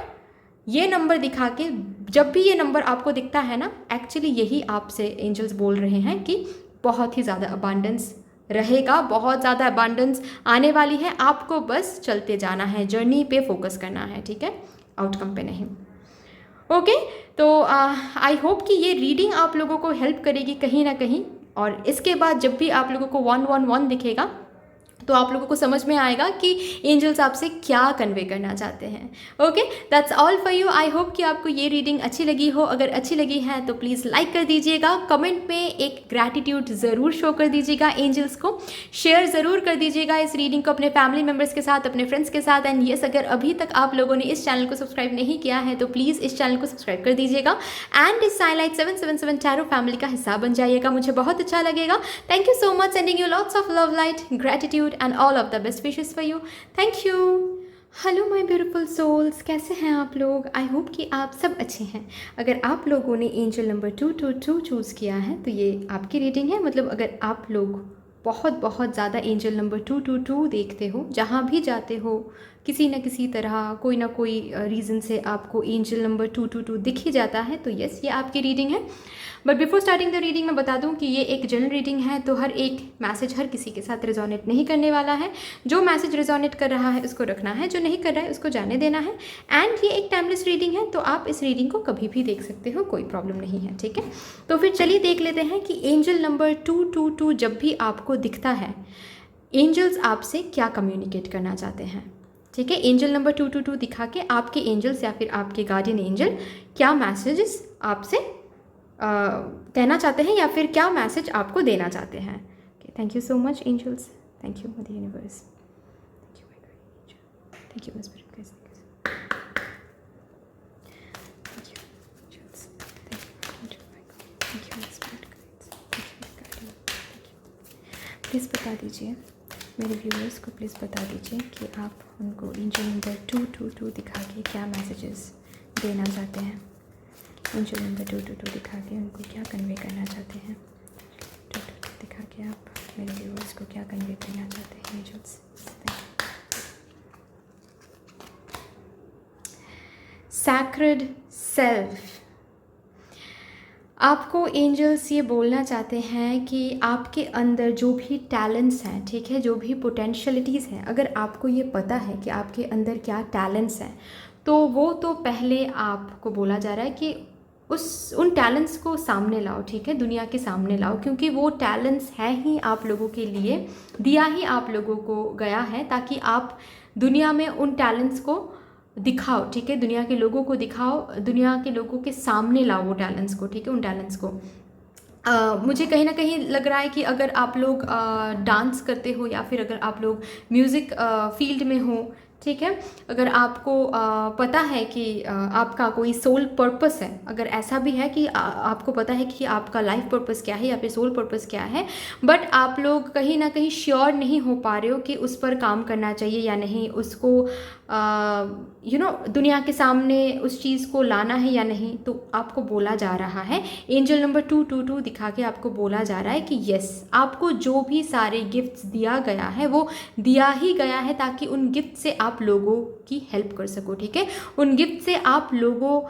ये नंबर दिखा के, जब भी ये नंबर आपको दिखता है ना, एक्चुअली यही आपसे एंजल्स बोल रहे हैं कि बहुत ही ज़्यादा अबांडेंस रहेगा, बहुत ज़्यादा अबांडेंस आने वाली है। आपको बस चलते जाना है, जर्नी पे फोकस करना है, ठीक है, आउटकम पे नहीं। ओके, तो आई होप कि ये रीडिंग आप लोगों को हेल्प करेगी कहीं ना कहीं, और इसके बाद जब भी आप लोगों को 111 दिखेगा तो आप लोगों को समझ में आएगा कि एंजल्स आपसे क्या कन्वे करना चाहते हैं। Okay, that's all for you. I hope कि आपको ये रीडिंग अच्छी लगी हो। अगर अच्छी लगी है तो प्लीज़ लाइक कर दीजिएगा, कमेंट में एक ग्रैटिट्यूड ज़रूर शो कर दीजिएगा एंजल्स को, शेयर ज़रूर कर दीजिएगा इस रीडिंग को अपने फैमिली मेम्बर्स के साथ, अपने फ्रेंड्स के साथ। एंड येस, अगर अभी तक आप लोगों ने इस चैनल को सब्सक्राइब नहीं किया है तो प्लीज़ इस चैनल को सब्सक्राइब कर दीजिएगा एंड इस साइलाइट 777 टैरो फैमिली का हिस्सा बन जाइएगा, मुझे बहुत अच्छा लगेगा। Thank you so much, sending you lots of love, light, gratitude and all of the best wishes for you. Thank you. Hello my beautiful souls, कैसे हैं आप लोग? आई होप कि आप सब अच्छे हैं। अगर आप लोगों ने एंजल नंबर 222 चूज़ किया है तो ये आपकी रीडिंग है। मतलब अगर आप लोग बहुत ज़्यादा एंजल नंबर 222 देखते हो, जहाँ भी जाते हो, किसी न किसी तरह कोई ना कोई रीज़न से आपको एंजल नंबर 222 दिख ही जाता है, तो यस, ये आपकी रीडिंग है। But before starting the reading मैं बता दूं कि ये एक जनरल रीडिंग है, तो हर एक मैसेज हर किसी के साथ रिजोनेट नहीं करने वाला है। जो मैसेज रिजोनेट कर रहा है उसको रखना है, जो नहीं कर रहा है उसको जाने देना है। एंड ये एक टाइमलेस रीडिंग है, तो आप इस रीडिंग को कभी भी देख सकते हो, कोई प्रॉब्लम नहीं है, ठीक है। तो फिर चलिए देख लेते हैं कि एंजल नंबर 222 जब भी आपको दिखता है, एंजल्स आपसे क्या कम्युनिकेट करना चाहते हैं, ठीक है। एंजल नंबर 222 दिखा के आपके एंजल्स या फिर आपके गार्डियन एंजल क्या मैसेजेस आपसे कहना चाहते हैं या फिर क्या मैसेज आपको देना चाहते हैं। Thank you so much angels, thank you mother universe, thank you my guide, thank you my spirit guides, thank you angels, thank you my god, thank you my spirit guides, thank you guiding, thank you. Please बता दीजिए मेरे व्यूअर्स को, प्लीज़ बता दीजिए कि आप उनको एंजल नंबर 222 दिखा के क्या मैसेजेस देना चाहते हैं। एंजल नंबर 222 दिखा के उनको क्या कन्वे करना चाहते हैं, 222 दिखा के आप मेरे व्यूअर्स को क्या कन्वे करना चाहते हैं एंजल्स। सैक्रेड सेल्फ, आपको एंजल्स ये बोलना चाहते हैं कि आपके अंदर जो भी टैलेंट्स हैं, ठीक है, जो भी पोटेंशियलिटीज़ हैं, अगर आपको ये पता है कि आपके अंदर क्या टैलेंट्स हैं, तो वो तो पहले आपको बोला जा रहा है कि उन टैलेंट्स को सामने लाओ, ठीक है, दुनिया के सामने लाओ, क्योंकि वो टैलेंट्स है ही आप लोगों के लिए, दिया ही आप लोगों को गया है ताकि आप दुनिया में उन टैलेंट्स को दिखाओ, ठीक है, दुनिया के लोगों को दिखाओ, दुनिया के लोगों के सामने लाओ वो टैलेंट्स को, ठीक है, उन टैलेंट्स को। मुझे कहीं ना कहीं लग रहा है कि अगर आप लोग डांस करते हो या फिर अगर आप लोग म्यूज़िक फील्ड में हो, ठीक है, अगर आपको पता है कि आपका कोई सोल पर्पस है, अगर ऐसा भी है कि आपको पता है कि आपका लाइफ पर्पस क्या है या फिर सोल पर्पस क्या है, बट आप लोग कहीं ना कहीं श्योर नहीं हो पा रहे हो कि उस पर काम करना चाहिए या नहीं, उसको दुनिया के सामने उस चीज़ को लाना है या नहीं, तो आपको बोला जा रहा है, एंजल नंबर 222 दिखा के आपको बोला जा रहा है कि यस, आपको जो भी सारे गिफ्ट्स दिया गया है वो दिया ही गया है ताकि उन गिफ्ट से आप लोगों की हेल्प कर सको, ठीक है, उन गिफ्ट से आप लोगों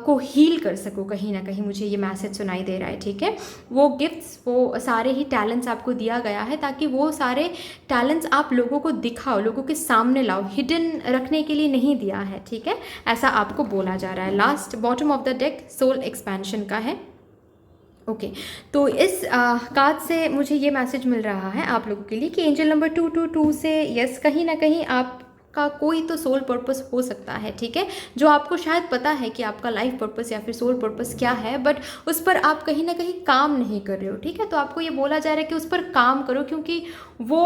को हील कर सको। कहीं ना कहीं मुझे ये मैसेज सुनाई दे रहा है, ठीक है, वो गिफ्ट्स, वो सारे ही टैलेंट्स आपको दिया गया है ताकि वो सारे टैलेंट्स आप लोगों को दिखाओ, लोगों के सामने लाओ, हिडन रखने के लिए नहीं दिया है, ठीक है, ऐसा आपको बोला जा रहा है। Last bottom of the deck soul expansion का है। ओके, तो इस कार्ड से मुझे ये मैसेज मिल रहा है आप लोगों के लिए कि एंजल नंबर 222 से यस, कहीं ना कहीं आप का कोई तो सोल पर्पस हो सकता है, ठीक है, जो आपको शायद पता है कि आपका लाइफ पर्पस या फिर सोल पर्पस क्या है, बट उस पर आप कहीं ना कहीं काम नहीं कर रहे हो, ठीक है, तो आपको ये बोला जा रहा है कि उस पर काम करो, क्योंकि वो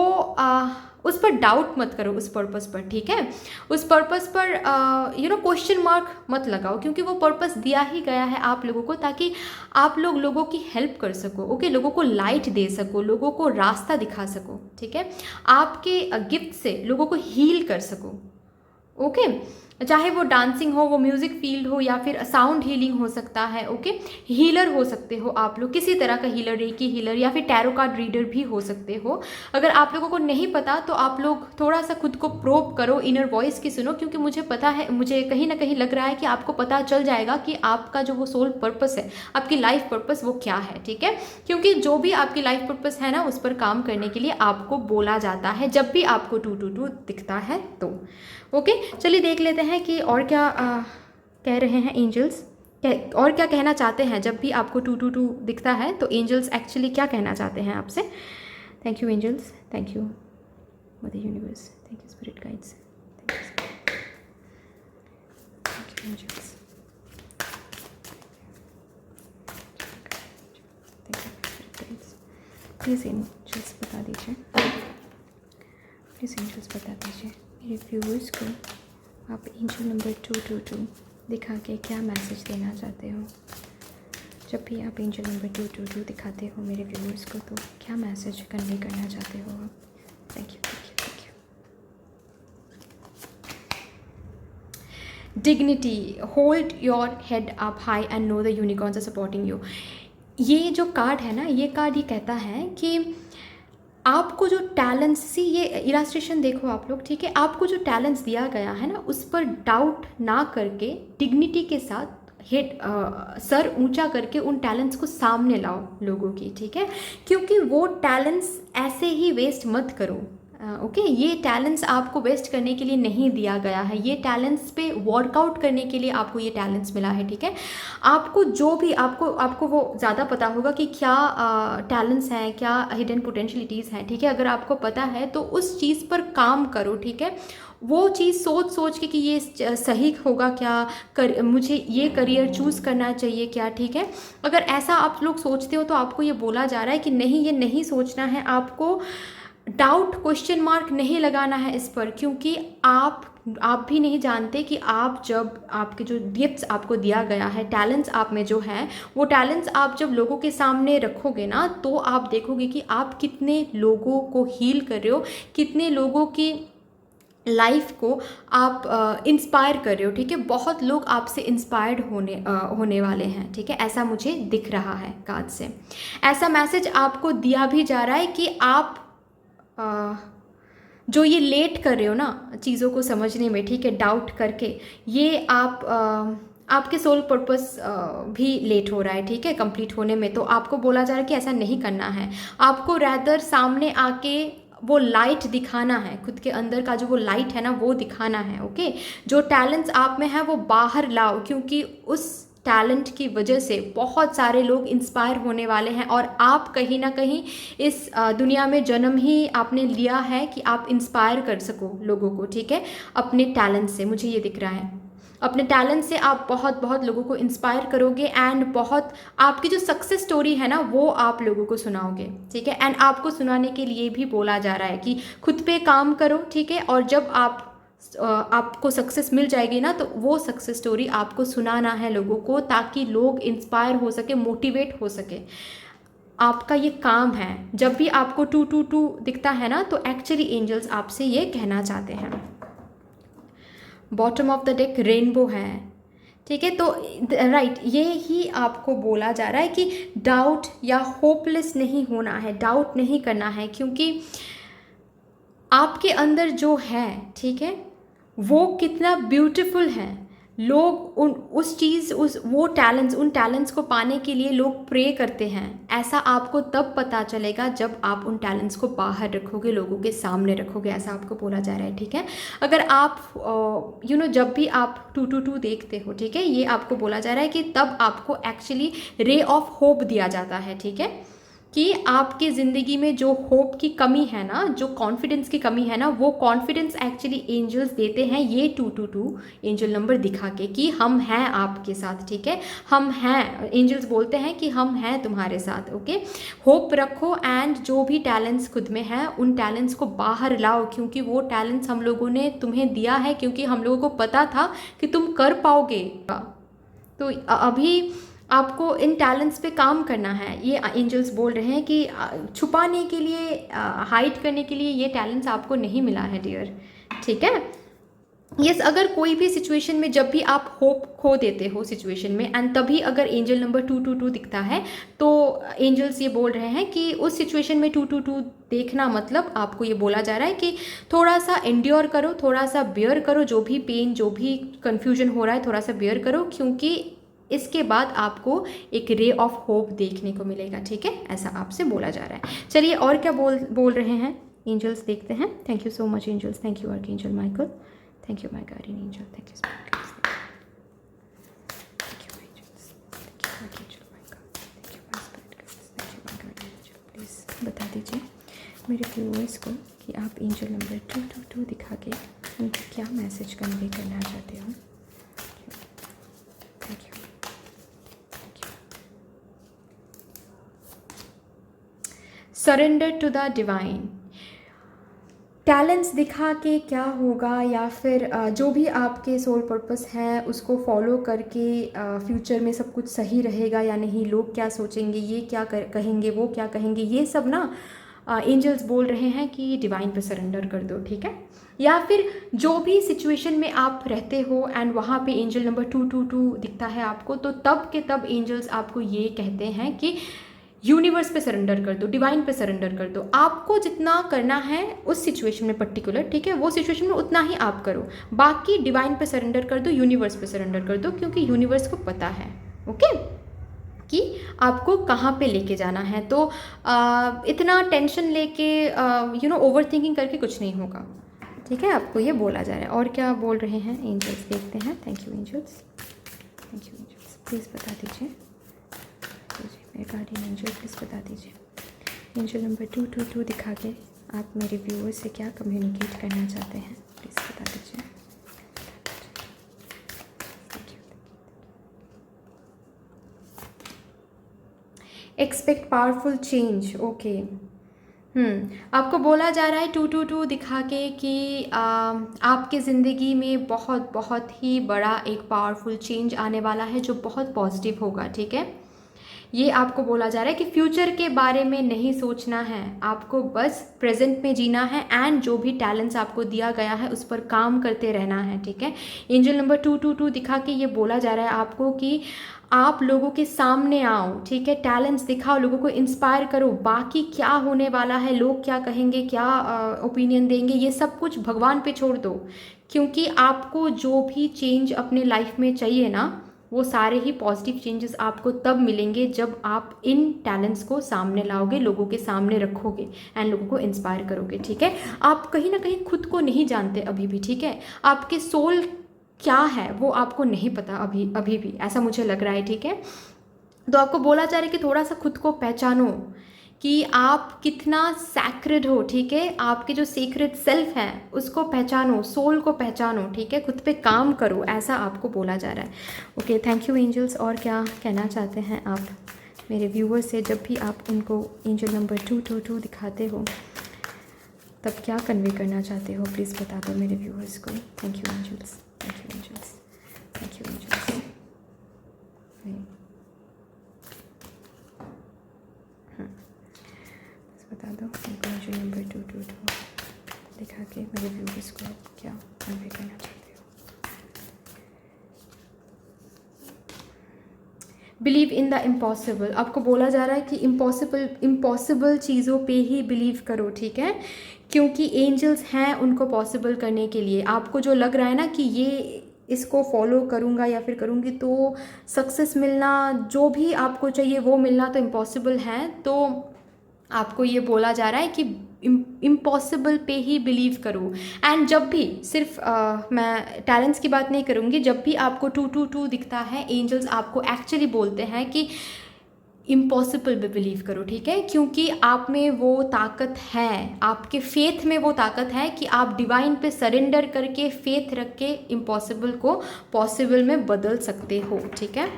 उस पर डाउट मत करो, उस पर्पस पर, ठीक है, उस पर्पस पर क्वेश्चन मार्क मत लगाओ, क्योंकि वो पर्पस दिया ही गया है आप लोगों को ताकि आप लोगों की हेल्प कर सको, ओके, लोगों को लाइट दे सको, लोगों को रास्ता दिखा सको, ठीक है, आपके गिफ्ट से लोगों को हील कर सको, ओके, चाहे वो डांसिंग हो, वो म्यूज़िक फील्ड हो या फिर साउंड हीलिंग हो सकता है, ओके, हीलर हो सकते हो आप लोग, किसी तरह का हीलर, रेकी हीलर या फिर टैरो कार्ड रीडर भी हो सकते हो। अगर आप लोगों को नहीं पता तो आप लोग थोड़ा सा खुद को प्रोब करो, इनर वॉइस की सुनो, क्योंकि मुझे पता है, मुझे कहीं ना कहीं लग रहा है कि आपको पता चल जाएगा कि आपका जो वो सोल पर्पस है, आपकी लाइफ पर्पस वो क्या है, ठीक है, क्योंकि जो भी आपकी लाइफ पर्पस है ना, उस पर काम करने के लिए आपको बोला जाता है जब भी आपको 222 दिखता है तो। ओके, चलिए देख लेते हैं कि और क्या कह रहे हैं एंजल्स, और क्या कहना चाहते हैं जब भी आपको 222 दिखता है, तो एंजल्स एक्चुअली क्या कहना चाहते हैं आपसे। Thank you angels, thank you mother universe, thank you spirit guides, thank you angels, thank you spirit guides. Please angels बता दीजिए, प्लीज़ एंजल्स बता दीजिए मेरे व्यूअर्स को आप एंजल नंबर 222 दिखा के क्या मैसेज देना चाहते हो। जब भी आप एंजल नंबर 222 दिखाते हो मेरे व्यूअर्स को, तो क्या मैसेज कन्वे करना चाहते हो आप। Thank you, thank you, thank you. Dignity, hold your head up high and know the unicorns are supporting you. ये जो कार्ड है ना, ये कार्ड ये कहता है कि आपको जो टैलेंट्स, सी ये इलास्ट्रेशन देखो आप लोग, ठीक है, आपको जो टैलेंट्स दिया गया है ना, उस पर डाउट ना करके डिग्निटी के साथ हेड सर ऊंचा करके उन टैलेंट्स को सामने लाओ लोगों की, ठीक है, क्योंकि वो टैलेंट्स ऐसे ही वेस्ट मत करो, ओके, ये टैलेंट्स आपको वेस्ट करने के लिए नहीं दिया गया है, ये टैलेंट्स पे वर्कआउट करने के लिए आपको ये टैलेंट्स मिला है, ठीक है, आपको जो भी आपको वो ज़्यादा पता होगा कि क्या टैलेंट्स हैं, क्या हिडन पोटेंशियलिटीज़ हैं, ठीक है, अगर आपको पता है तो उस चीज़ पर काम करो, ठीक है, वो चीज़ सोच के कि ये सही होगा क्या, मुझे ये करियर चूज़ करना चाहिए क्या, ठीक है, अगर ऐसा आप लोग सोचते हो तो आपको ये बोला जा रहा है कि नहीं, ये नहीं सोचना है, आपको डाउट, क्वेश्चन मार्क नहीं लगाना है इस पर, क्योंकि आप भी नहीं जानते कि आप जब आपके जो गिफ्ट्स आपको दिया गया है, टैलेंट्स आप में जो है, वो टैलेंट्स आप जब लोगों के सामने रखोगे ना, तो आप देखोगे कि आप कितने लोगों को हील कर रहे हो, कितने लोगों की लाइफ को आप इंस्पायर कर रहे हो, ठीक है। बहुत लोग आपसे इंस्पायर्ड होने वाले हैं, ठीक है। ऐसा मुझे दिख रहा है कार्ड से। ऐसा मैसेज आपको दिया भी जा रहा है कि आप अ, जो ये लेट कर रहे हो ना चीज़ों को समझने में, ठीक है, डाउट करके, ये आपके सोल पर्पस भी लेट हो रहा है, ठीक है, कंप्लीट होने में। तो आपको बोला जा रहा है कि ऐसा नहीं करना है, आपको रैदर सामने आके वो लाइट दिखाना है, खुद के अंदर का जो वो लाइट है ना वो दिखाना है, ओके। जो टैलेंट्स आप में है वो बाहर लाओ, क्योंकि उस टैलेंट की वजह से बहुत सारे लोग इंस्पायर होने वाले हैं। और आप कहीं ना कहीं इस दुनिया में जन्म ही आपने लिया है कि आप इंस्पायर कर सको लोगों को, ठीक है, अपने टैलेंट से। मुझे ये दिख रहा है अपने टैलेंट से आप बहुत बहुत लोगों को इंस्पायर करोगे, एंड बहुत आपकी जो सक्सेस स्टोरी है ना वो आप लोगों को सुनाओगे, ठीक है। एंड आपको सुनाने के लिए भी बोला जा रहा है कि खुद पे काम करो, ठीक है। और जब आपको सक्सेस मिल जाएगी ना तो वो सक्सेस स्टोरी आपको सुनाना है लोगों को, ताकि लोग इंस्पायर हो सके, मोटिवेट हो सके। आपका ये काम है। जब भी आपको 222 दिखता है ना तो एक्चुअली एंजल्स आपसे ये कहना चाहते हैं। Bottom of the deck rainbow है, ठीक है। तो राइट, ये ही आपको बोला जा रहा है कि डाउट या होपलेस नहीं होना है, डाउट नहीं करना है, क्योंकि आपके अंदर जो है, ठीक है, वो कितना ब्यूटीफुल है। लोग उन टैलेंट्स को पाने के लिए लोग प्रे करते हैं। ऐसा आपको तब पता चलेगा जब आप उन टैलेंट्स को बाहर रखोगे, लोगों के सामने रखोगे, ऐसा आपको बोला जा रहा है, ठीक है। अगर आप जब भी आप 222 देखते हो, ठीक है, ये आपको बोला जा रहा है कि तब आपको एक्चुअली रे ऑफ होप दिया जाता है, ठीक है, कि आपकी ज़िंदगी में जो होप की कमी है ना, जो कॉन्फिडेंस की कमी है ना, वो कॉन्फिडेंस एक्चुअली एंजल्स देते हैं ये 222 एंजल नंबर दिखा के कि हम हैं आपके साथ, ठीक है, हम हैं। एंजल्स बोलते हैं कि हम हैं तुम्हारे साथ, ओके। होप रखो, एंड जो भी टैलेंट्स खुद में हैं उन टैलेंट्स को बाहर लाओ, क्योंकि वो टैलेंट्स हम लोगों ने तुम्हें दिया है, क्योंकि हम लोगों को पता था कि तुम कर पाओगे। तो अभी आपको इन टैलेंट्स पे काम करना है। ये एंजल्स बोल रहे हैं कि छुपाने के लिए, हाइड करने के लिए ये टैलेंट्स आपको नहीं मिला है डियर, ठीक है। यस, अगर कोई भी सिचुएशन में जब भी आप होप खो देते हो सिचुएशन में, एंड तभी अगर एंजल नंबर 222 दिखता है, तो एंजल्स ये बोल रहे हैं कि उस सिचुएशन में 222 देखना, मतलब आपको ये बोला जा रहा है कि थोड़ा सा एंड्योर करो, थोड़ा सा बेयर करो, जो भी पेन, जो भी कन्फ्यूजन हो रहा है, थोड़ा सा बेयर करो, क्योंकि इसके बाद आपको एक रे ऑफ होप देखने को मिलेगा, ठीक है, ऐसा आपसे बोला जा रहा है। चलिए और क्या बोल रहे हैं एंजल्स, देखते हैं। Thank you so much angels, thank you archangel Michael, thank you my guardian angel, thank you please बता दीजिए मेरे व्यूअर्स को कि आप एंजल नंबर 222 दिखा के उनको क्या मैसेज कन्वे करना चाहते हो। Thank you. Surrender to the divine. Talents दिखा के क्या होगा, या फिर जो भी आपके सोल पर्पस है उसको फॉलो करके फ्यूचर में सब कुछ सही रहेगा या नहीं, लोग क्या सोचेंगे, ये क्या कहेंगे, वो क्या कहेंगे, ये सब ना एंजल्स बोल रहे हैं कि डिवाइन पे सरेंडर कर दो, ठीक है। या फिर जो भी सिचुएशन में आप रहते हो एंड वहाँ पे एंजल नंबर 222 दिखता है आपको, तो तब के तब एंजल्स आपको ये कहते हैं कि यूनिवर्स पे सरेंडर कर दो, डिवाइन पे सरेंडर कर दो। आपको जितना करना है उस सिचुएशन में पर्टिकुलर, ठीक है, वो सिचुएशन में उतना ही आप करो, बाकी डिवाइन पे सरेंडर कर दो, यूनिवर्स पे सरेंडर कर दो, क्योंकि यूनिवर्स को पता है, ओके, कि आपको कहाँ पे लेके जाना है। तो इतना टेंशन लेके ओवर थिंकिंग करके कुछ नहीं होगा, ठीक है, आपको ये बोला जा रहा है। और क्या बोल रहे हैं एंजल्स, देखते हैं। Thank you angels, thank you angels, please बता दीजिए मेरे गार्डियन एंजल, प्लीज़ बता दीजिए एंजल नंबर 222 दिखा के आप मेरे व्यूअर्स से क्या कम्युनिकेट करना चाहते हैं, प्लीज़ बता दीजिए। Expect powerful change, okay. आपको बोला जा रहा है 222 दिखा के कि आपके ज़िंदगी में बहुत बहुत ही बड़ा एक पावरफुल चेंज आने वाला है, जो बहुत पॉजिटिव होगा, ठीक है। ये आपको बोला जा रहा है कि फ्यूचर के बारे में नहीं सोचना है, आपको बस प्रेजेंट में जीना है एंड जो भी टैलेंट्स आपको दिया गया है उस पर काम करते रहना है, ठीक है। एंजल नंबर 222 दिखा के ये बोला जा रहा है आपको कि आप लोगों के सामने आओ, ठीक है, टैलेंट्स दिखाओ, लोगों को इंस्पायर करो। बाकी क्या होने वाला है, लोग क्या कहेंगे, क्या ओपिनियन देंगे, ये सब कुछ भगवान पे छोड़ दो, क्योंकि आपको जो भी चेंज अपने लाइफ में चाहिए ना, वो सारे ही पॉजिटिव चेंजेस आपको तब मिलेंगे जब आप इन टैलेंट्स को सामने लाओगे, लोगों के सामने रखोगे एंड लोगों को इंस्पायर करोगे, ठीक है। आप कहीं ना कहीं खुद को नहीं जानते अभी भी, ठीक है, आपके सोल क्या है वो आपको नहीं पता अभी भी, ऐसा मुझे लग रहा है, ठीक है। तो आपको बोला जा रहा है कि थोड़ा सा खुद को पहचानो कि आप कितना सैक्रेड हो, ठीक है, आपके जो सीक्रेट सेल्फ है उसको पहचानो, सोल को पहचानो, ठीक है, खुद पे काम करो, ऐसा आपको बोला जा रहा है। Okay, thank you angels. और क्या कहना चाहते हैं आप मेरे व्यूअर्स से, जब भी आप उनको एंजल नंबर 222 दिखाते हो तब क्या कन्वे करना चाहते हो, प्लीज़ बता दो मेरे व्यूअर्स को। Thank you angels, thank you angels, thank you angels. बता दो एंजल नंबर 222 दिखा के मेरे व्यूअर्स को क्या कन्वे करना चाहते हो। बिलीव इन द इम्पॉसिबल, आपको बोला जा रहा है कि इम्पॉसिबल चीज़ों पे ही बिलीव करो, ठीक है, क्योंकि एंजल्स हैं उनको पॉसिबल करने के लिए। आपको जो लग रहा है ना कि ये इसको फॉलो करूँगा या फिर करूँगी तो सक्सेस मिलना, जो भी आपको चाहिए वो मिलना तो इम्पॉसिबल है, तो आपको ये बोला जा रहा है कि इम्पॉसिबल पे ही बिलीव करो। एंड जब भी सिर्फ मैं टैलेंट्स की बात नहीं करूँगी, जब भी आपको 222 दिखता है, एंजल्स आपको एक्चुअली बोलते हैं कि इम्पॉसिबल पे बिलीव करो, ठीक है, क्योंकि आप में वो ताकत है, आपके फेथ में वो ताकत है कि आप डिवाइन पे सरेंडर करके फेथ रख के इम्पॉसिबल को पॉसिबल में बदल सकते हो, ठीक है।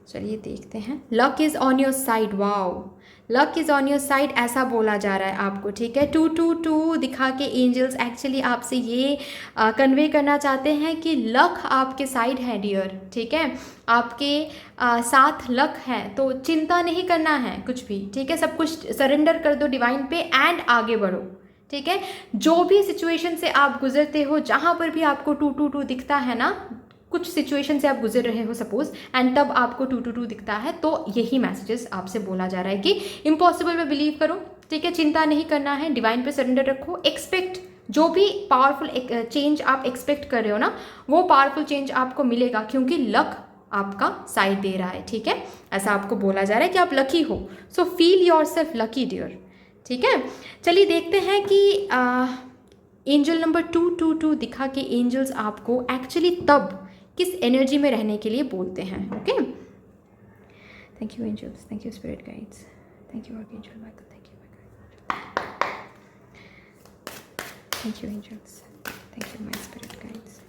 चलिए देखते हैं। Luck is on your side, wow, luck is on your side ऐसा बोला जा रहा है आपको, ठीक है। 222 दिखा के एंजल्स एक्चुअली आपसे ये कन्वे करना चाहते हैं कि लक आपके साइड है डियर, ठीक है, आपके साथ लक है, तो चिंता नहीं करना है कुछ भी, ठीक है, सब कुछ सरेंडर कर दो डिवाइन पे एंड आगे बढ़ो, ठीक है। जो भी सिचुएशन से आप गुजरते हो, जहाँ पर भी आपको 222 दिखता है ना, कुछ सिचुएशन से आप गुजर रहे हो सपोज, एंड तब आपको 222 दिखता है, तो यही मैसेजेस आपसे बोला जा रहा है कि इम्पॉसिबल में बिलीव करो, ठीक है, चिंता नहीं करना है, डिवाइन पे सरेंडर रखो, एक्सपेक्ट जो भी पावरफुल चेंज आप एक्सपेक्ट कर रहे हो ना, वो पावरफुल चेंज आपको मिलेगा, क्योंकि लक आपका साइड दे रहा है, ठीक है, ऐसा आपको बोला जा रहा है कि आप लकी हो। So feel yourself lucky dear, ठीक है। चलिए देखते हैं कि एंजल नंबर 222 दिखा के एंजल्स आपको एक्चुअली तब किस एनर्जी में रहने के लिए बोलते हैं। Okay, thank you angels, thank you spirit guides, thank you archangel Michael, thank you angels, thank you my spirit guides,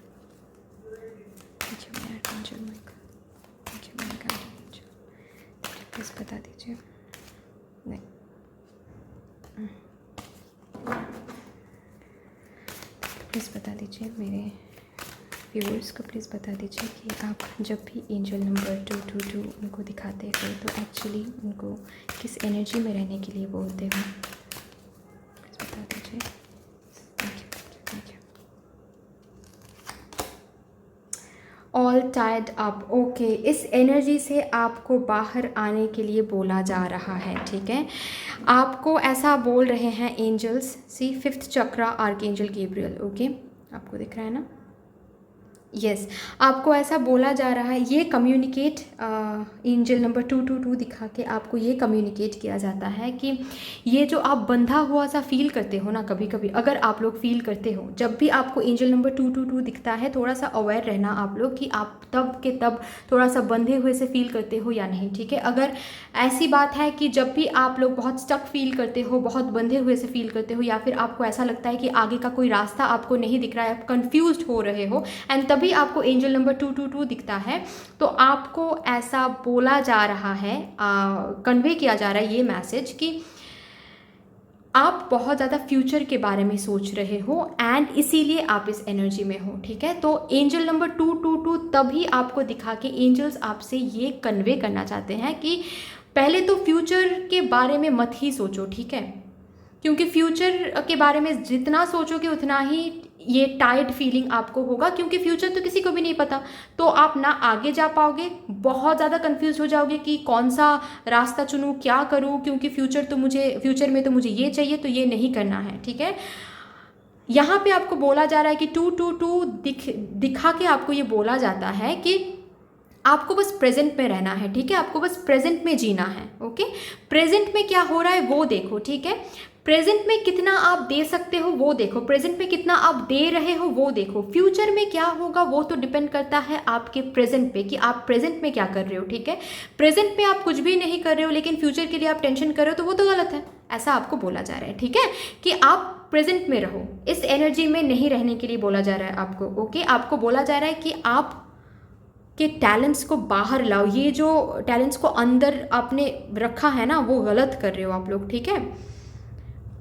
thank you my archangel Michael, thank you my guardian angel. Please बता दीजिए, नहीं प्लीज़ बता दीजिए मेरे व्यूअर्स को, प्लीज़ बता दीजिए कि आप जब भी एंजल नंबर 222 उनको दिखाते हो तो एक्चुअली उनको किस एनर्जी में रहने के लिए बोलते हो, प्लीज़ बता दीजिए। Thank you, thank you. All tired up, okay, इस एनर्जी से आपको बाहर आने के लिए बोला जा रहा है, ठीक है, आपको ऐसा बोल रहे हैं एंजल्स। सी 5th चक्रा आर्कएंजल गैब्रियल, ओके, आपको दिख रहा है ना, यस आपको ऐसा बोला जा रहा है, ये कम्युनिकेट एंजल नंबर 222 दिखा के आपको ये कम्युनिकेट किया जाता है कि ये जो आप बंधा हुआ सा फील करते हो ना, कभी कभी अगर आप लोग फील करते हो, जब भी आपको एंजल नंबर 222 दिखता है, थोड़ा सा अवेयर रहना आप लोग कि आप तब के तब थोड़ा सा बंधे हुए से फील करते हो या नहीं, ठीक है। अगर ऐसी बात है कि जब भी आप लोग बहुत स्टक फील करते हो, बहुत बंधे हुए से फील करते हो, या फिर आपको ऐसा लगता है कि आगे का कोई रास्ता आपको नहीं दिख रहा है, आप कन्फ्यूज्ड हो रहे हो, एंड तभी आपको एंजल नंबर 222 दिखता है, तो आपको ऐसा बोला जा रहा है, कन्वे किया जा रहा है ये मैसेज कि आप बहुत ज़्यादा फ्यूचर के बारे में सोच रहे हो एंड इसीलिए आप इस एनर्जी में हो, ठीक है। तो एंजल नंबर 222 तभी आपको दिखा के एंजल्स आपसे ये कन्वे करना चाहते हैं कि पहले तो फ्यूचर के बारे में मत ही सोचो, ठीक है, क्योंकि फ्यूचर के बारे में जितना सोचोगे उतना ही ये टायर्ड फीलिंग आपको होगा, क्योंकि फ्यूचर तो किसी को भी नहीं पता। तो आप ना आगे जा पाओगे, बहुत ज़्यादा कंफ्यूज हो जाओगे कि कौन सा रास्ता चुनूँ, क्या करूँ, क्योंकि फ्यूचर में तो मुझे ये चाहिए, तो ये नहीं करना है, ठीक है। यहाँ पे आपको बोला जा रहा है कि 222 दिखा के आपको ये बोला जाता है कि आपको बस प्रेजेंट में रहना है, ठीक है, आपको बस प्रेजेंट में जीना है। ओके, प्रेजेंट में क्या हो रहा है वो देखो, ठीक है, प्रेजेंट में कितना आप दे सकते हो वो देखो, प्रेजेंट में कितना आप दे रहे हो वो देखो। फ्यूचर में क्या होगा वो तो डिपेंड करता है आपके प्रेजेंट पे कि आप प्रेजेंट में क्या कर रहे हो, ठीक है। प्रेजेंट में आप कुछ भी नहीं कर रहे हो लेकिन फ्यूचर के लिए आप टेंशन कर रहे हो, तो वो तो गलत है, ऐसा आपको बोला जा रहा है, ठीक है, कि आप प्रेजेंट में रहो, इस एनर्जी में नहीं रहने के लिए बोला जा रहा है आपको। ओके, आपको बोला जा रहा है कि आप के टैलेंट्स को बाहर लाओ, ये जो टैलेंट्स को अंदर आपने रखा है ना वो गलत कर रहे हो आप लोग, ठीक है।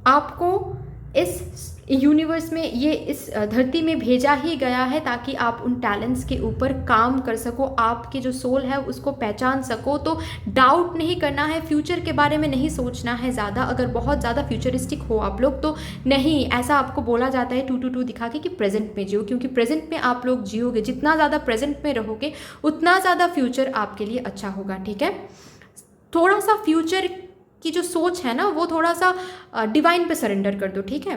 आपको इस यूनिवर्स में, ये इस धरती में भेजा ही गया है ताकि आप उन टैलेंट्स के ऊपर काम कर सको, आपके जो सोल है उसको पहचान सको। तो डाउट नहीं करना है, फ्यूचर के बारे में नहीं सोचना है ज़्यादा। अगर बहुत ज़्यादा फ्यूचरिस्टिक हो आप लोग तो नहीं, ऐसा आपको बोला जाता है 222 दिखा के कि प्रेजेंट में जियो, क्योंकि प्रेजेंट में आप लोग जियोगे, जितना ज़्यादा प्रेजेंट में रहोगे उतना ज़्यादा फ्यूचर आपके लिए अच्छा होगा, ठीक है। थोड़ा सा फ्यूचर की जो सोच है ना वो थोड़ा सा डिवाइन पे सरेंडर कर दो, ठीक है।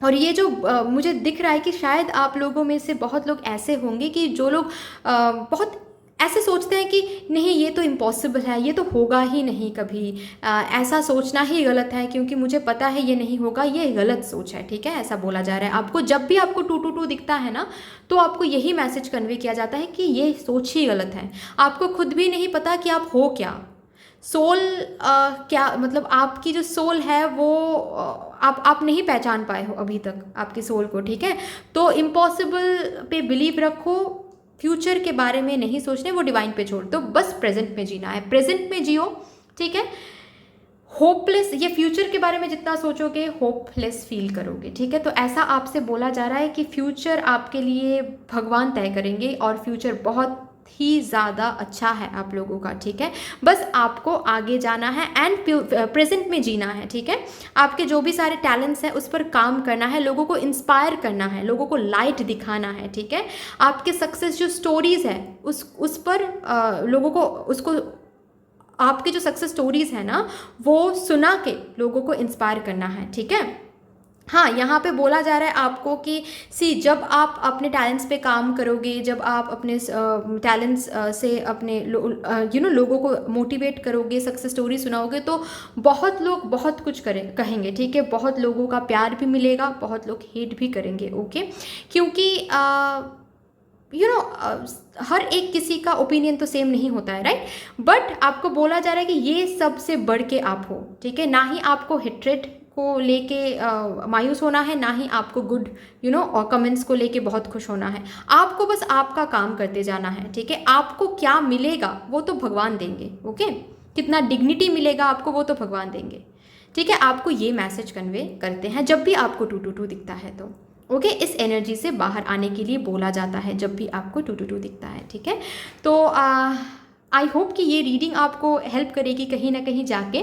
और ये जो मुझे दिख रहा है कि शायद आप लोगों में से बहुत लोग ऐसे होंगे कि जो लोग बहुत ऐसे सोचते हैं कि नहीं ये तो इम्पॉसिबल है, ये तो होगा ही नहीं कभी, ऐसा सोचना ही गलत है क्योंकि मुझे पता है ये नहीं होगा, ये गलत सोच है, ठीक है, ऐसा बोला जा रहा है आपको। जब भी आपको 222 दिखता है ना तो आपको यही मैसेज कन्वे किया जाता है कि ये सोच ही गलत है, आपको खुद भी नहीं पता कि आप हो क्या, सोल क्या, मतलब आपकी जो सोल है वो आप नहीं पहचान पाए हो अभी तक आपके सोल को, ठीक है। तो इम्पॉसिबल पे बिलीव रखो, फ्यूचर के बारे में नहीं सोचने, वो डिवाइन पे छोड़ दो, बस प्रेजेंट में जीना है, प्रेजेंट में जियो, ठीक है। होपलेस, ये फ्यूचर के बारे में जितना सोचोगे होपलेस फील करोगे, ठीक है। तो ऐसा आपसे बोला जा रहा है कि फ्यूचर आपके लिए भगवान तय करेंगे और फ्यूचर बहुत ही ज़्यादा अच्छा है आप लोगों का, ठीक है। बस आपको आगे जाना है एंड प्रेजेंट में जीना है, ठीक है। आपके जो भी सारे टैलेंट्स हैं उस पर काम करना है, लोगों को इंस्पायर करना है, लोगों को लाइट दिखाना है, ठीक है। आपके सक्सेस जो स्टोरीज़ है उस पर लोगों को, उसको आपके जो सक्सेस स्टोरीज़ है ना वो सुना के लोगों को इंस्पायर करना है, ठीक है। हाँ, यहाँ पे बोला जा रहा है आपको कि जब आप अपने टैलेंट्स पे काम करोगे, जब आप अपने टैलेंट्स से अपने लोगों को मोटिवेट करोगे, सक्सेस स्टोरी सुनाओगे, तो बहुत लोग बहुत कुछ कहेंगे, ठीक है। बहुत लोगों का प्यार भी मिलेगा, बहुत लोग हेट भी करेंगे, ओके, क्योंकि हर एक किसी का ओपिनियन तो सेम नहीं होता है, राइट। बट आपको बोला जा रहा है कि ये सबसे बढ़ के आप हो, ठीक है। ना ही आपको हेट्रेड को लेके मायूस होना है, ना ही आपको गुड और कमेंट्स को लेके बहुत खुश होना है। आपको बस आपका काम करते जाना है, ठीक है। आपको क्या मिलेगा वो तो भगवान देंगे, ओके। कितना डिग्निटी मिलेगा आपको वो तो भगवान देंगे, ठीक है। आपको ये मैसेज कन्वे करते हैं जब भी आपको 222 दिखता है तो, ओके। इस एनर्जी से बाहर आने के लिए बोला जाता है जब भी आपको 222 दिखता है, ठीक है। तो आई होप कि ये रीडिंग आपको हेल्प करेगी कहीं ना कहीं जाके,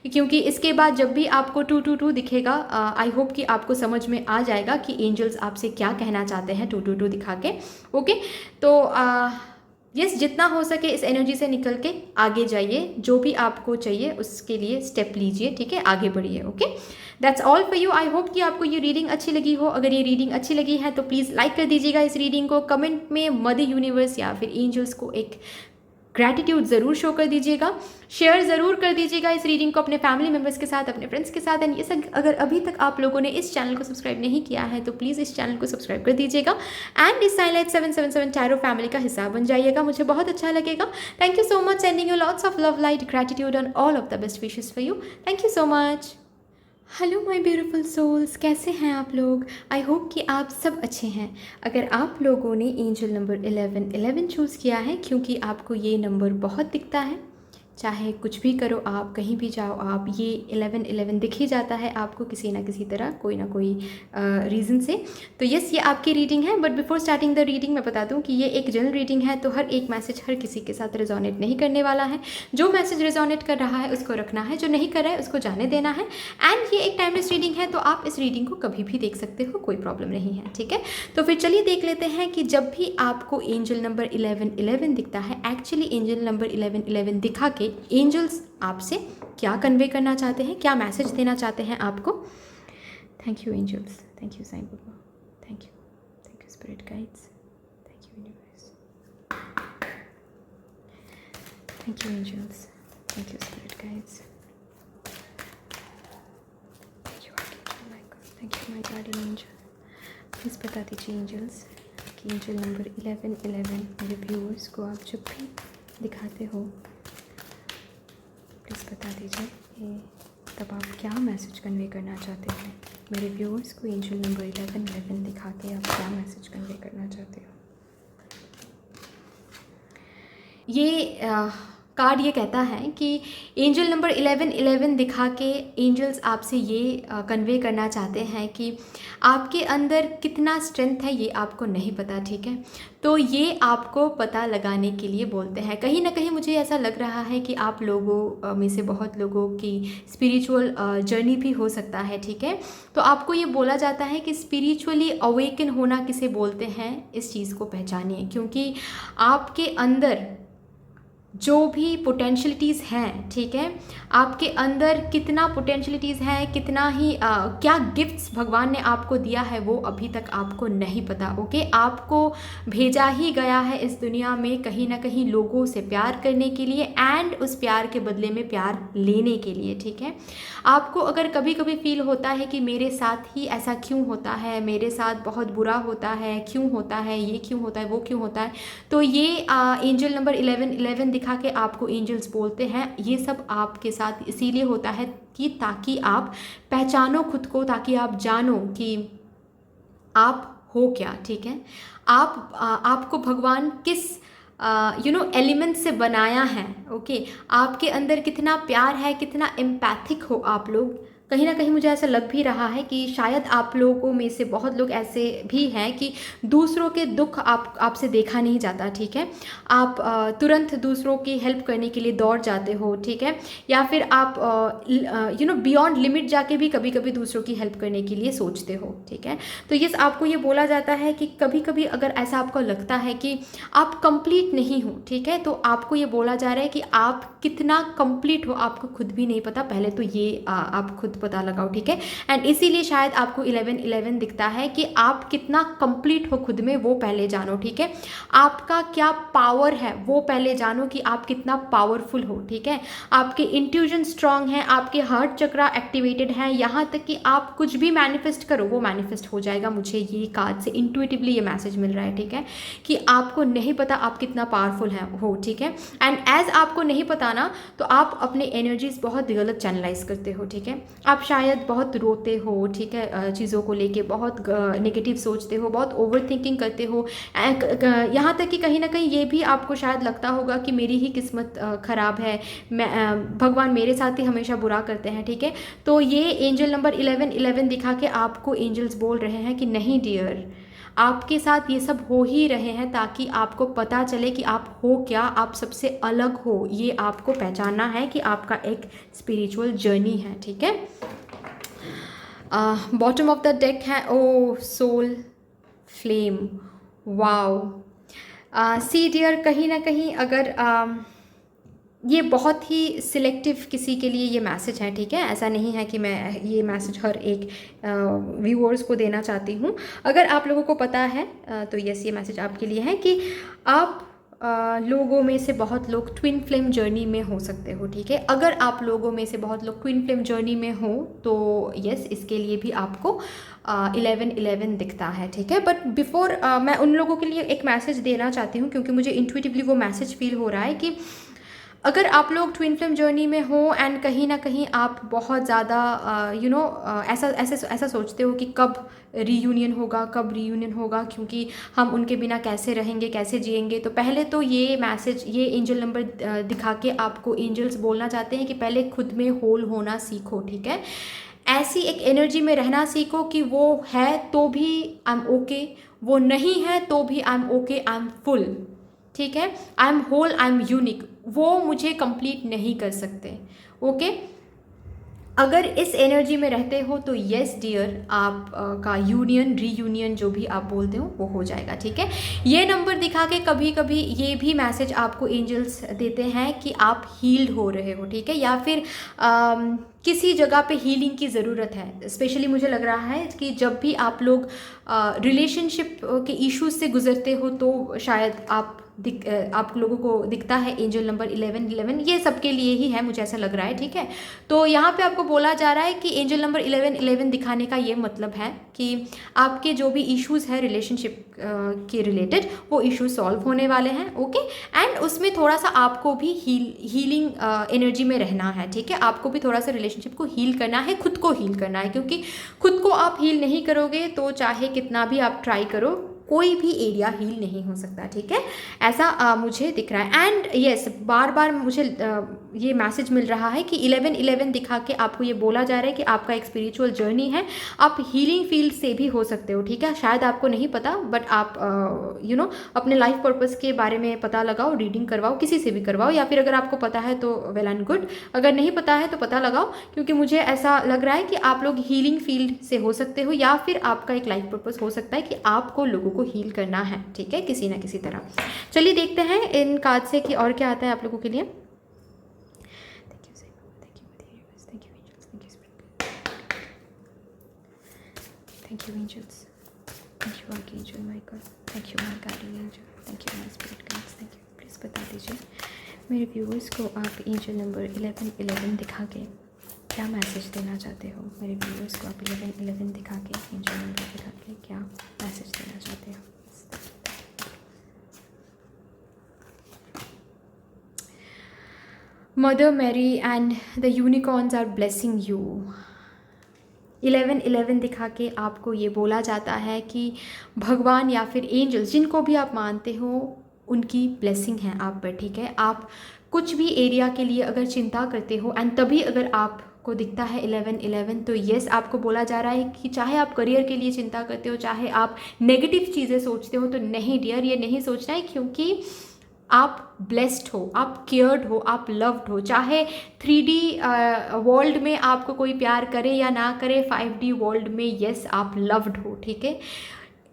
क्योंकि इसके बाद जब भी आपको 222 दिखेगा आई होप कि आपको समझ में आ जाएगा कि एंजल्स आपसे क्या कहना चाहते हैं 222 दिखा के, ओके। तो यस, जितना हो सके इस एनर्जी से निकल के आगे जाइए, जो भी आपको चाहिए उसके लिए स्टेप लीजिए, ठीक है, आगे बढ़िए, okay. That's all for you. I hope कि आपको ये रीडिंग अच्छी लगी हो। अगर ये रीडिंग अच्छी लगी है तो प्लीज़ लाइक कर दीजिएगा इस रीडिंग को, कमेंट में मदर यूनिवर्स या फिर एंजल्स को एक ग्रैटिट्यूड ज़रूर शो कर दीजिएगा, शेयर ज़रूर कर दीजिएगा इस रीडिंग को अपने फैमिली मेम्बर्स के साथ, अपने फ्रेंड्स के साथ। एंड ये सब, अगर अभी तक आप लोगों ने इस चैनल को सब्सक्राइब नहीं किया है तो प्लीज़ इस चैनल को सब्सक्राइब कर दीजिएगा एंड इस साइनलाइट 777 टैरो फैमिली का हिस्सा बन जाइएगा, मुझे बहुत अच्छा लगेगा। Thank you so much, sending you lots of love, light, gratitude and all of the best wishes for you. Thank you so much. Hello my beautiful souls, कैसे हैं आप लोग? आई होप कि आप सब अच्छे हैं। अगर आप लोगों ने एंजल नंबर 1111 चूज़ किया है क्योंकि आपको ये नंबर बहुत दिखता है, चाहे कुछ भी करो आप, कहीं भी जाओ आप, ये 1111 दिख ही जाता है आपको किसी ना किसी तरह, कोई ना कोई रीज़न से। तो यस, ये आपकी रीडिंग है। But before starting the reading मैं बता दूं कि ये एक जनरल रीडिंग है, तो हर एक मैसेज हर किसी के साथ रिजोनेट नहीं करने वाला है। जो मैसेज रिजोनेट कर रहा है उसको रखना है, जो नहीं कर रहा है उसको जाने देना है। एंड ये एक टाइमलेस रीडिंग है, तो आप इस रीडिंग को कभी भी देख सकते हो, कोई प्रॉब्लम नहीं है, ठीक है। तो फिर चलिए देख लेते हैं कि जब भी आपको एंजल नंबर 1111 दिखता है, एक्चुअली एंजल नंबर 1111 दिखा के एंजल्स आपसे क्या कन्वे करना चाहते हैं, क्या मैसेज देना चाहते हैं आपको। Thank you angels, thank you Sai Baba, thank you spirit guides, thank you universe, thank you angels, thank you spirit guides, thank you my guardian angel. Please बता दीजिए एंजल्स कि एंजल नंबर 1111 मेरे व्यूअर्स को आप जब भी दिखाते हो, प्लीज़ बता दीजिए कि तब आप क्या मैसेज कन्वे करना चाहते हैं। मेरे व्यूअर्स को एंजल नंबर 1111 दिखा के आप क्या मैसेज कन्वे करना चाहते हो। ये कार्ड ये कहता है कि एंजल नंबर 1111 दिखा के एंजल्स आपसे ये कन्वे करना चाहते हैं कि आपके अंदर कितना स्ट्रेंथ है ये आपको नहीं पता, ठीक है। तो ये आपको पता लगाने के लिए बोलते हैं। कहीं ना कहीं मुझे ऐसा लग रहा है कि आप लोगों में से बहुत लोगों की स्पिरिचुअल जर्नी भी हो सकता है, ठीक है। तो आपको ये बोला जाता है कि स्पिरिचुअली अवेकन होना किसे बोलते हैं, इस चीज़ को पहचानिए, क्योंकि आपके अंदर जो भी पोटेंशलिटीज़ हैं, ठीक है, आपके अंदर कितना पोटेंशलिटीज़ हैं, कितना ही क्या गिफ्ट्स भगवान ने आपको दिया है वो अभी तक आपको नहीं पता, ओके। आपको भेजा ही गया है इस दुनिया में कहीं ना कहीं लोगों से प्यार करने के लिए एंड उस प्यार के बदले में प्यार लेने के लिए, ठीक है। आपको अगर कभी कभी फील होता है कि मेरे साथ ही ऐसा क्यों होता है, मेरे साथ बहुत बुरा होता है, क्यों होता है, ये क्यों होता है, वो क्यों होता है, तो ये एंजल नंबर 1111 दिखा के आपको एंजल्स बोलते हैं ये सब आपके साथ इसीलिए होता है कि ताकि आप पहचानो खुद को, ताकि आप जानो कि आप हो क्या, ठीक है। आपको भगवान किस एलिमेंट से बनाया है, ओके। आपके अंदर कितना प्यार है, कितना एम्पैथिक हो आप लोग। कहीं ना कहीं मुझे ऐसा लग भी रहा है कि शायद आप लोगों में से बहुत लोग ऐसे भी हैं कि दूसरों के दुख आपसे देखा नहीं जाता, ठीक है। आप तुरंत दूसरों की हेल्प करने के लिए दौड़ जाते हो, ठीक है, या फिर आप बियॉन्ड लिमिट जाके भी कभी कभी दूसरों की हेल्प करने के लिए सोचते हो, ठीक है। तो यस, आपको ये बोला जाता है कि कभी कभी अगर ऐसा आपको लगता है कि आप कंप्लीट नहीं हो, ठीक है, तो आपको ये बोला जा रहा है कि आप कितना कंप्लीट हो आपको खुद भी नहीं पता। पहले तो ये आप खुद पता लगाओ, ठीक है। एंड इसीलिए शायद आपको 1111 दिखता है कि आप कितना कंप्लीट हो खुद में, वो पहले जानो, ठीक है। आपका क्या पावर है वो पहले जानो कि आप कितना पावरफुल हो, ठीक है। आपके इंट्यूजन स्ट्रांग है, आपके हार्ट चक्रा एक्टिवेटेड है, यहाँ तक कि आप कुछ भी मैनिफेस्ट करो वो मैनिफेस्ट हो जाएगा। मुझे ये कार्ड से इंट्यूटिवली ये मैसेज मिल रहा है, ठीक है, कि आपको नहीं पता आप कितना पावरफुल हो, ठीक है। एंड एज आपको नहीं पता ना, तो आप अपने एनर्जीज बहुत गलत चैनलाइज करते हो, ठीक है। आप शायद बहुत रोते हो, ठीक है, चीज़ों को लेके बहुत नेगेटिव सोचते हो, बहुत ओवर थिंकिंग करते हो। यहाँ तक कि कहीं ना कहीं ये भी आपको शायद लगता होगा कि मेरी ही किस्मत ख़राब है, भगवान मेरे साथ ही हमेशा बुरा करते हैं, ठीक है। तो ये एंजल नंबर 1111 दिखा के आपको एंजल्स बोल रहे हैं कि नहीं डियर, आपके साथ ये सब हो ही रहे हैं ताकि आपको पता चले कि आप हो क्या, आप सबसे अलग हो। ये आपको पहचानना है कि आपका एक स्पिरिचुअल जर्नी है, ठीक है। बॉटम ऑफ द डेक है ओ सोल फ्लेम, वाओ। सी डियर, कहीं ना कहीं अगर ये बहुत ही सिलेक्टिव किसी के लिए ये मैसेज है, ठीक है। ऐसा नहीं है कि मैं ये मैसेज हर एक व्यूअर्स को देना चाहती हूँ। अगर आप लोगों को पता है तो यस, ये मैसेज आपके लिए है कि आप लोगों में से बहुत लोग ट्विन फ्लेम जर्नी में हो सकते हो, ठीक है। अगर आप लोगों में से बहुत लोग ट्विन फ्लेम जर्नी में हो तो यस, इसके लिए भी आपको 1111 दिखता है, ठीक है। बट बिफोर मैं उन लोगों के लिए एक मैसेज देना चाहती हूँ, क्योंकि मुझे इंट्यूटिवली वो मैसेज फील हो रहा है कि अगर आप लोग ट्विन फ्लेम जर्नी में हो एंड कहीं ना कहीं आप बहुत ज़्यादा ऐसा सोचते हो कि कब रीयूनियन होगा, कब रीयूनियन होगा, क्योंकि हम उनके बिना कैसे रहेंगे, कैसे जिएंगे। तो पहले तो ये मैसेज, ये एंजल नंबर दिखा के आपको एंजल्स बोलना चाहते हैं कि पहले खुद में होल होना सीखो, ठीक है। ऐसी एक एनर्जी में रहना सीखो कि वो है तो भी आई एम ओके, वो नहीं है तो भी I am okay, I am full, ठीक है। I am whole, I am unique, वो मुझे कंप्लीट नहीं कर सकते, ओके। अगर इस एनर्जी में रहते हो तो यस डियर, आप का यूनियन, रीयूनियन जो भी आप बोलते हो वो हो जाएगा, ठीक है। ये नंबर दिखा के कभी कभी ये भी मैसेज आपको एंजल्स देते हैं कि आप हील्ड हो रहे हो, ठीक है, या फिर किसी जगह पे हीलिंग की ज़रूरत है। स्पेशली मुझे लग रहा है कि जब भी आप लोग रिलेशनशिप के इश्यूज से गुजरते हो तो शायद आप लोगों को दिखता है एंजल नंबर 1111, ये सबके लिए ही है, मुझे ऐसा लग रहा है, ठीक है। तो यहाँ पे आपको बोला जा रहा है कि एंजल नंबर 1111 दिखाने का ये मतलब है कि आपके जो भी इश्यूज है रिलेशनशिप के रिलेटेड, वो इश्यूज सॉल्व होने वाले हैं, ओके। एंड उसमें थोड़ा सा आपको भी हीलिंग एनर्जी में रहना है, ठीक है। आपको भी थोड़ा सा रिलेशनशिप को हील करना है, खुद को हील करना है, क्योंकि खुद को आप हील नहीं करोगे तो चाहे कितना भी आप ट्राई करो, कोई भी एरिया हील नहीं हो सकता, ठीक है। ऐसा मुझे दिख रहा है। एंड यस, बार बार मुझे ये मैसेज मिल रहा है कि 1111 दिखा के आपको ये बोला जा रहा है कि आपका एक स्पिरिचुअल जर्नी है, आप हीलिंग फील्ड से भी हो सकते हो, ठीक है। शायद आपको नहीं पता, बट आप अपने लाइफ पर्पस के बारे में पता लगाओ, रीडिंग करवाओ, किसी से भी करवाओ, या फिर अगर आपको पता है तो वेल एंड गुड, अगर नहीं पता है तो पता लगाओ, क्योंकि मुझे ऐसा लग रहा है कि आप लोग हीलिंग फील्ड से हो सकते हो, या फिर आपका एक लाइफ पर्पस हो सकता है कि आपको लोगों को हील करना है, ठीक है, किसी ना किसी तरह। चलिए देखते हैं इन कार्ड से कि और क्या आता है आप लोगों के लिए। Thank you angels, thank you archangel Michael, thank you my guardian angel, thank you my spirit guides, thank you. Please बता दीजिए मेरे व्यूअर्स को आप एंजल नंबर 1111 दिखा के क्या मैसेज देना चाहते हो। मेरे व्यूअर्स को आप 1111 दिखा के, एंजल नंबर दिखा के क्या मैसेज देना चाहते हो। Mother Mary and the unicorns are blessing you. 1111 दिखा के आपको ये बोला जाता है कि भगवान या फिर एंजल्स, जिनको भी आप मानते हो, उनकी ब्लेसिंग है आप पर, ठीक है। आप कुछ भी एरिया के लिए अगर चिंता करते हो एंड तभी अगर आपको दिखता है 1111, तो यस, आपको बोला जा रहा है कि चाहे आप करियर के लिए चिंता करते हो, चाहे आप नेगेटिव चीज़ें सोचते हो, तो नहीं डियर, ये नहीं सोचना है, क्योंकि आप ब्लेस्ड हो, आप केयर्ड हो, आप लव्ड हो। चाहे 3D वर्ल्ड में आपको कोई प्यार करे या ना करे, 5D वर्ल्ड में यस आप लव्ड हो, ठीक है।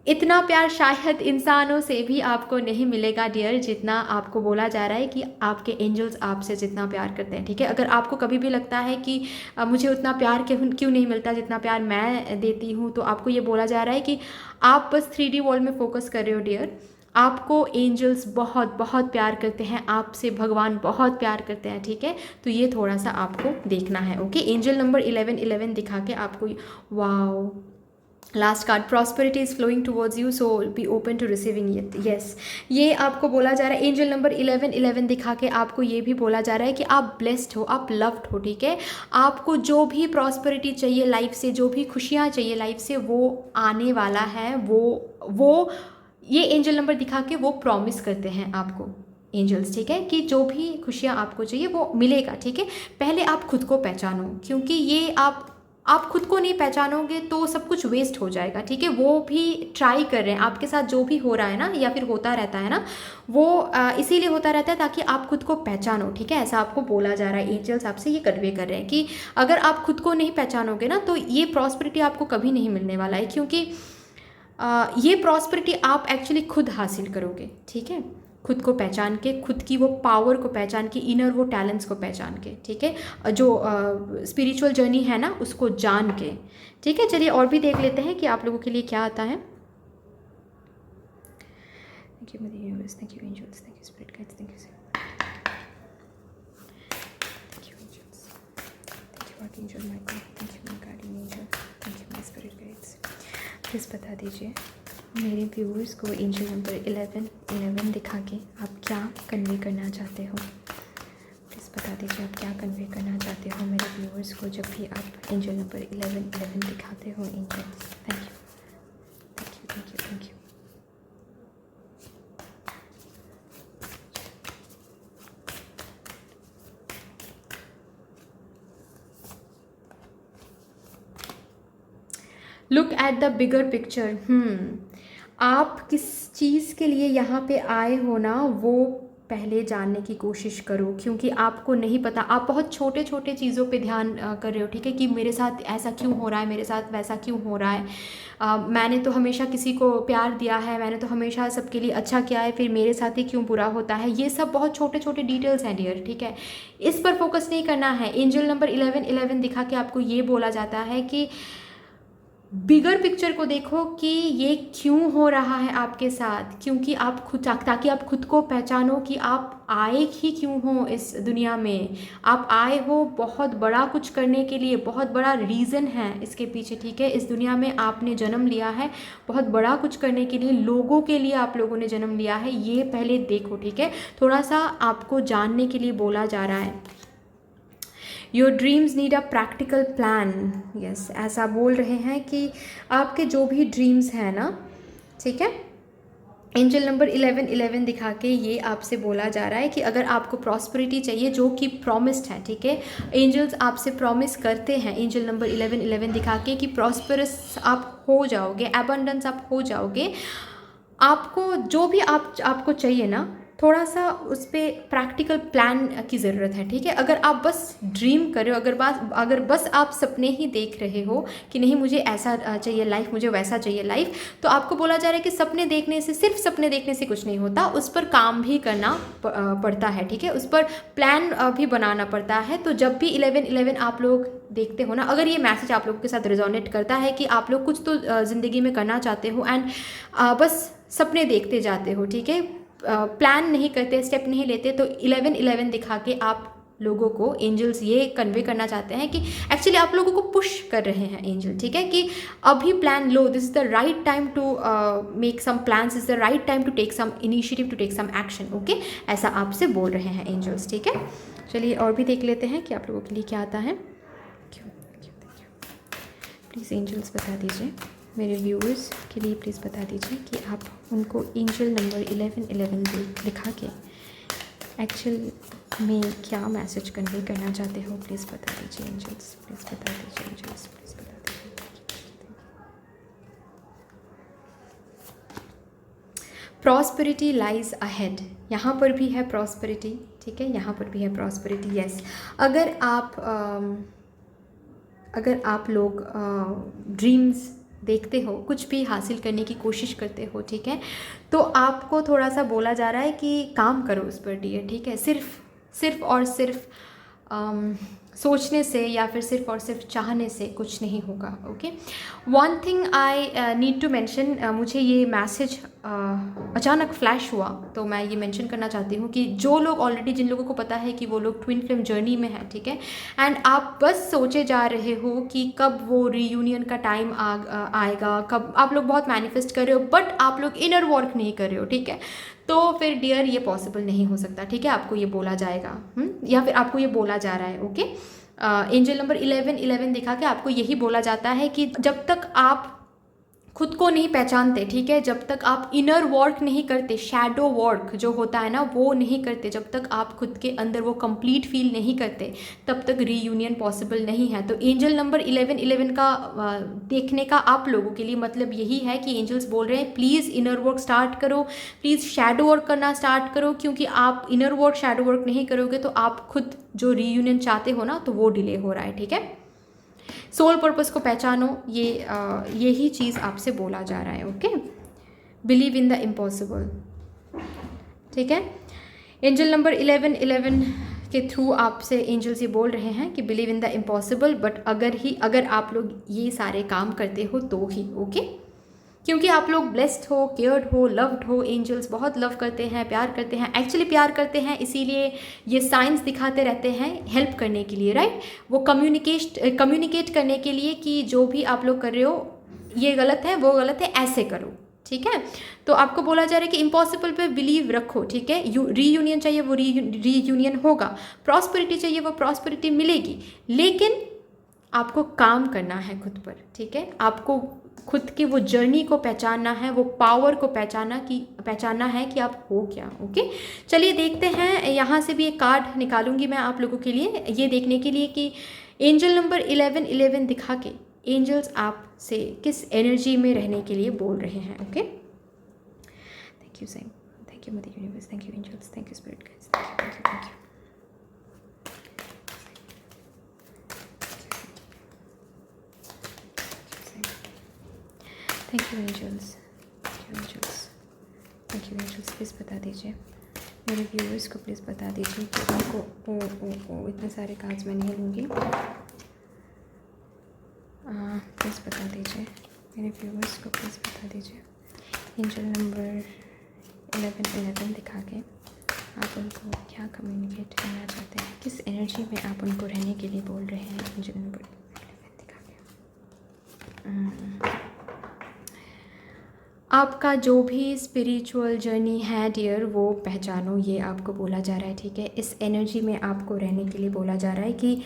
इतना प्यार शायद इंसानों से भी आपको नहीं मिलेगा डियर, जितना आपको बोला जा रहा है कि आपके एंजल्स आपसे जितना प्यार करते हैं, ठीक है। अगर आपको कभी भी लगता है कि मुझे उतना प्यार क्यों नहीं मिलता जितना प्यार मैं देती हूँ, तो आपको ये बोला जा रहा है कि आप बस 3D वर्ल्ड में फोकस कर रहे हो डियर। आपको एंजल्स बहुत बहुत प्यार करते हैं, आपसे भगवान बहुत प्यार करते हैं, ठीक है। तो ये थोड़ा सा आपको देखना है, ओके। एंजल नंबर 1111 दिखा के आपको, wow, last card, prosperity is flowing towards you, so be open to receiving it, yes. ये आपको बोला जा रहा है, एंजल नंबर 1111 दिखा के आपको ये भी बोला जा रहा है कि आप ब्लेस्ड हो, आप लव्ड हो, ठीक है। आपको जो भी प्रॉस्पेरिटी चाहिए लाइफ से, जो भी खुशियाँ चाहिए लाइफ से, वो आने वाला है। वो ये एंजल नंबर दिखा के वो प्रॉमिस करते हैं आपको एंजल्स, ठीक है, कि जो भी खुशियाँ आपको चाहिए वो मिलेगा, ठीक है। पहले आप खुद को पहचानो, क्योंकि ये आप खुद को नहीं पहचानोगे तो सब कुछ वेस्ट हो जाएगा, ठीक है। वो भी ट्राई कर रहे हैं आपके साथ, जो भी हो रहा है ना, या फिर होता रहता है ना, वो इसीलिए होता रहता है ताकि आप खुद को पहचानो, ठीक है। ऐसा आपको बोला जा रहा है, एंजल्स आपसे ये कन्वे कर रहे हैं कि अगर आप खुद को नहीं पहचानोगे ना, तो ये प्रॉस्पेरिटी आपको कभी नहीं मिलने वाला है, क्योंकि ये प्रॉस्पेरिटी आप एक्चुअली खुद हासिल करोगे, ठीक है। खुद को पहचान के, खुद की वो पावर को पहचान के, इनर वो टैलेंट्स को पहचान के, ठीक है, जो स्पिरिचुअल जर्नी है ना उसको जान के, ठीक है। चलिए और भी देख लेते हैं कि आप लोगों के लिए क्या आता है। Thank you universe, thank you angels, thank you spirit guides, thank you angels, thank you archangel Michael, thank you my guardian angel, thank you my spirit guides. Please बता दीजिए मेरे व्यूअर्स को एंजल नंबर 1111 दिखा के आप क्या कन्वे करना चाहते हो। दीजिए आप क्या कन्वे करना चाहते हो मेरे व्यूअर्स को जब भी आप एंजल नंबर 1111 दिखाते हो angels. Thank you thank you thank you thank you. Look at the bigger picture. आप किस चीज़ के लिए यहाँ पे आए हो ना, वो पहले जानने की कोशिश करो, क्योंकि आपको नहीं पता। आप बहुत छोटे छोटे चीज़ों पे ध्यान कर रहे हो, ठीक है, कि मेरे साथ ऐसा क्यों हो रहा है, मेरे साथ वैसा क्यों हो रहा है, मैंने तो हमेशा किसी को प्यार दिया है, मैंने तो हमेशा सबके लिए अच्छा किया है, फिर मेरे साथ ही क्यों बुरा होता है। ये सब बहुत छोटे छोटे डिटेल्स हैं डियर, ठीक है, इस पर फोकस नहीं करना है। एंजल नंबर 1111 दिखा के आपको ये बोला जाता है कि बिगर पिक्चर को देखो कि ये क्यों हो रहा है आपके साथ, क्योंकि आप खुद, ताकि आप खुद को पहचानो कि आप आए ही क्यों हो इस दुनिया में। आप आए हो बहुत बड़ा कुछ करने के लिए, बहुत बड़ा रीज़न है इसके पीछे, ठीक है। इस दुनिया में आपने जन्म लिया है बहुत बड़ा कुछ करने के लिए, लोगों के लिए आप लोगों ने जन्म लिया है, ये पहले देखो, ठीक है। थोड़ा सा आपको जानने के लिए बोला जा रहा है। Your dreams need a practical plan. Yes, ऐसा बोल रहे हैं कि आपके जो भी ड्रीम्स हैं ना, ठीक है, एंजल नंबर 1111 दिखा के ये आपसे बोला जा रहा है कि अगर आपको प्रॉस्पेरिटी चाहिए जो कि प्रॉमिस्ड है, ठीक है, एंजल्स आपसे प्रॉमिस करते हैं एंजल नंबर 1111 दिखा के कि प्रॉस्परस आप हो जाओगे, एबंडेंस आप हो जाओगे। आपको जो भी आपको चाहिए ना, थोड़ा सा उस पर प्रैक्टिकल प्लान की ज़रूरत है, ठीक है। अगर आप बस ड्रीम कर रहे हो, अगर बस आप सपने ही देख रहे हो कि नहीं मुझे ऐसा चाहिए लाइफ, मुझे वैसा चाहिए लाइफ, तो आपको बोला जा रहा है कि सपने देखने से, सिर्फ सपने देखने से कुछ नहीं होता, उस पर काम भी करना पड़ता है, ठीक है, उस पर प्लान भी बनाना पड़ता है। तो जब भी 1111 आप लोग देखते हो ना, अगर ये मैसेज आप लोगों के साथ रिजोनेट करता है कि आप लोग कुछ तो ज़िंदगी में करना चाहते हो एंड बस सपने देखते जाते हो, ठीक है, प्लान नहीं करते, स्टेप नहीं लेते, तो 1111 दिखा के आप लोगों को एंजल्स ये कन्वे करना चाहते हैं कि एक्चुअली आप लोगों को पुश कर रहे हैं एंजल, ठीक है, कि अभी प्लान लो, this is the right time to make some plans, is the right time to take some initiative, to take some action. Okay, ऐसा आपसे बोल रहे हैं एंजल्स, ठीक है। चलिए और भी देख लेते हैं कि आप लोगों के लिए क्या आता है। प्लीज़ एंजल्स बता दीजिए, मेरे व्यूअर्स के लिए प्लीज़ बता दीजिए कि आप उनको एंजल नंबर 1111 दिखा के एक्चुअल में क्या मैसेज कन्वे करना चाहते हो, प्लीज़ बता दीजिए एंजल्स, प्लीज़ बता दीजिए एंजल्स, प्लीज़ बता दीजिए। प्रॉस्पेरिटी लाइज अहेड, यहाँ पर भी है प्रॉस्पेरिटी, ठीक है, यहाँ पर भी है प्रॉस्पेरिटी। यस, अगर आप लोग ड्रीम्स देखते हो, कुछ भी हासिल करने की कोशिश करते हो, ठीक है, तो आपको थोड़ा सा बोला जा रहा है कि काम करो उस पर डियर, ठीक है। सिर्फ और सिर्फ सोचने से या फिर सिर्फ और सिर्फ चाहने से कुछ नहीं होगा। Okay, one thing I need to mention, मुझे ये मैसेज अचानक फ्लैश हुआ तो मैं ये मेंशन करना चाहती हूँ कि जो लोग ऑलरेडी, जिन लोगों को पता है कि वो लोग ट्विन फ्लेम जर्नी में है, ठीक है, एंड आप बस सोचे जा रहे हो कि कब वो रीयूनियन का टाइम आएगा, कब, आप लोग बहुत मैनिफेस्ट कर रहे हो बट आप लोग इनर वर्क नहीं कर रहे हो, ठीक है, तो फिर डियर ये पॉसिबल नहीं हो सकता, ठीक है, आपको ये बोला जाएगा, या फिर आपको ये बोला जा रहा है। ओके, एंजल नंबर 1111 दिखा के आपको यही बोला जाता है कि जब तक आप खुद को नहीं पहचानते, ठीक है, जब तक आप इनर वर्क नहीं करते, शैडो वर्क जो होता है ना वो नहीं करते, जब तक आप खुद के अंदर वो कंप्लीट फील नहीं करते, तब तक रीयूनियन पॉसिबल नहीं है। तो एंजल नंबर 1111 का देखने का आप लोगों के लिए मतलब यही है कि एंजल्स बोल रहे हैं प्लीज़ इनर वर्क स्टार्ट करो, प्लीज़ शैडो वर्क करना स्टार्ट करो, क्योंकि आप इनर वर्क, शैडो वर्क नहीं करोगे तो आप खुद जो रीयूनियन चाहते हो ना, तो वो डिले हो रहा है, ठीक है। सोल पर्पस को पहचानो, यही चीज़ आपसे बोला जा रहा है। Okay, believe in the impossible, ठीक है। एंजल नंबर 1111 के थ्रू आपसे एंजल्स ये बोल रहे हैं कि believe in the impossible, but अगर आप लोग ये सारे काम करते हो तो ही, ओके, क्योंकि आप लोग ब्लेस्ड हो, केयर्ड हो, लव्ड हो, एंजल्स बहुत लव करते हैं, प्यार करते हैं, एक्चुअली प्यार करते हैं, इसीलिए ये साइंस दिखाते रहते हैं हेल्प करने के लिए, राइट, वो कम्युनिकेट करने के लिए कि जो भी आप लोग कर रहे हो ये गलत है, वो गलत है, ऐसे करो, ठीक है। तो आपको बोला जा रहा है कि इम्पॉसिबल पे बिलीव रखो, ठीक है। रीयूनियन चाहिए वो रीयूनियन होगा, प्रॉस्पेरिटी चाहिए वो प्रॉस्पेरिटी मिलेगी, लेकिन आपको काम करना है खुद पर, ठीक है। आपको खुद की वो जर्नी को पहचानना है, वो पावर को पहचानना है कि आप हो क्या। ओके, चलिए देखते हैं। यहाँ से भी एक कार्ड निकालूंगी मैं आप लोगों के लिए, ये देखने के लिए कि एंजल नंबर 1111 दिखा के एंजल्स आपसे किस एनर्जी में रहने के लिए बोल रहे हैं। Okay, thank you Sam, thank you mother universe, thank you angels, thank you spirit guides, thank you, thank you. Thank you angels, thank you angels, thank you angels. Please बता दीजिए मेरे व्यूअर्स को, प्लीज़ बता दीजिए कि उनको ओ इतने सारे कार्ड्स मैं नहीं लूँगी। प्लीज़ बता दीजिए मेरे व्यूअर्स को, प्लीज़ बता दीजिए एंजल नंबर 1111 दिखा के आप उनको क्या कम्युनिकेट करना चाहते हैं, किस एनर्जी में आप उनको रहने के लिए बोल रहे हैं। एंजल नंबर 11 दिखा के आपका जो भी स्पिरिचुअल जर्नी है डियर, वो पहचानो, ये आपको बोला जा रहा है, ठीक है। इस एनर्जी में आपको रहने के लिए बोला जा रहा है कि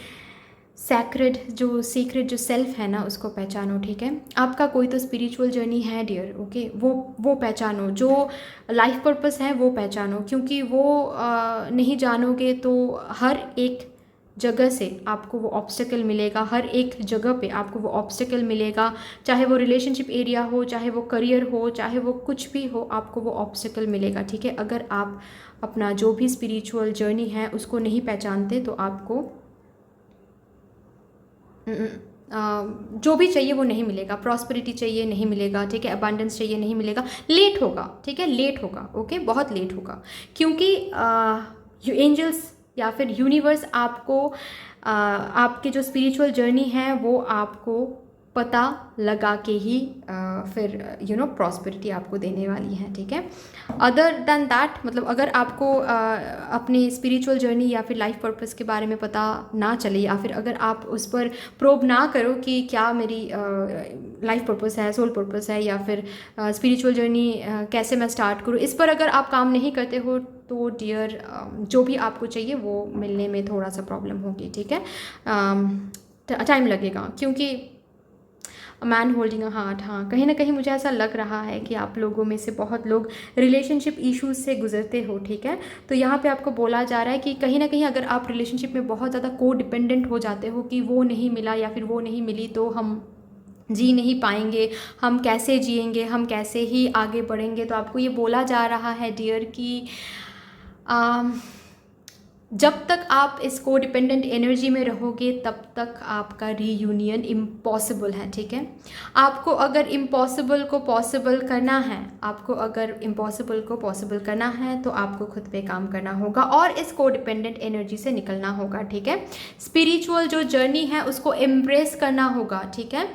सैक्रेड जो सीक्रेट जो सेल्फ है ना, उसको पहचानो, ठीक है। आपका कोई तो स्पिरिचुअल जर्नी है डियर, ओके, वो पहचानो। जो लाइफ पर्पस है वो पहचानो, क्योंकि वो नहीं जानोगे तो हर एक जगह से आपको वो ऑब्स्टेकल मिलेगा, हर एक जगह पे आपको वो ऑब्स्टेकल मिलेगा, चाहे वो रिलेशनशिप एरिया हो, चाहे वो करियर हो, चाहे वो कुछ भी हो, आपको वो ऑब्स्टेकल मिलेगा, ठीक है। अगर आप अपना जो भी स्पिरिचुअल जर्नी है उसको नहीं पहचानते तो आपको जो भी चाहिए वो नहीं मिलेगा, प्रॉस्पेरिटी चाहिए नहीं मिलेगा, ठीक है, अबंडेंस चाहिए नहीं मिलेगा, लेट होगा, ठीक है, लेट होगा, ओके, बहुत लेट होगा, क्योंकि एंजल्स या फिर यूनिवर्स आपको आपके जो स्पिरिचुअल जर्नी है वो आपको पता लगा के ही फिर प्रॉस्पेरिटी आपको देने वाली है, ठीक है। अदर देन दैट, मतलब अगर आपको अपनी स्पिरिचुअल जर्नी या फिर लाइफ पर्पस के बारे में पता ना चले, या फिर अगर आप उस पर प्रोब ना करो कि क्या मेरी लाइफ पर्पस है, सोल पर्पस है, या फिर स्पिरिचुअल जर्नी कैसे मैं स्टार्ट करूँ, इस पर अगर आप काम नहीं करते हो तो डियर जो भी आपको चाहिए वो मिलने में थोड़ा सा प्रॉब्लम होगी, ठीक है। टाइम लगेगा, क्योंकि मैन होल्डिंग अ हार्ट, हाँ, कहीं ना कहीं मुझे ऐसा लग रहा है कि आप लोगों में से बहुत लोग रिलेशनशिप इश्यूज से गुजरते हो, ठीक है। तो यहाँ पे आपको बोला जा रहा है कि कहीं ना कहीं अगर आप रिलेशनशिप में बहुत ज़्यादा को डिपेंडेंट हो जाते हो कि वो नहीं मिला या फिर वो नहीं मिली तो हम जी नहीं पाएंगे, हम कैसे जिएंगे, हम कैसे ही आगे बढ़ेंगे, तो आपको ये बोला जा रहा है डियर कि जब तक आप इस को डिपेंडेंट एनर्जी में रहोगे तब तक आपका रीयूनियन इम्पॉसिबल है, ठीक है। आपको अगर इम्पॉसिबल को पॉसिबल करना है, आपको अगर इम्पॉसिबल को पॉसिबल करना है तो आपको खुद पे काम करना होगा और इस को डिपेंडेंट एनर्जी से निकलना होगा, ठीक है। स्पिरिचुअल जो जर्नी है उसको एम्ब्रेस करना होगा, ठीक है।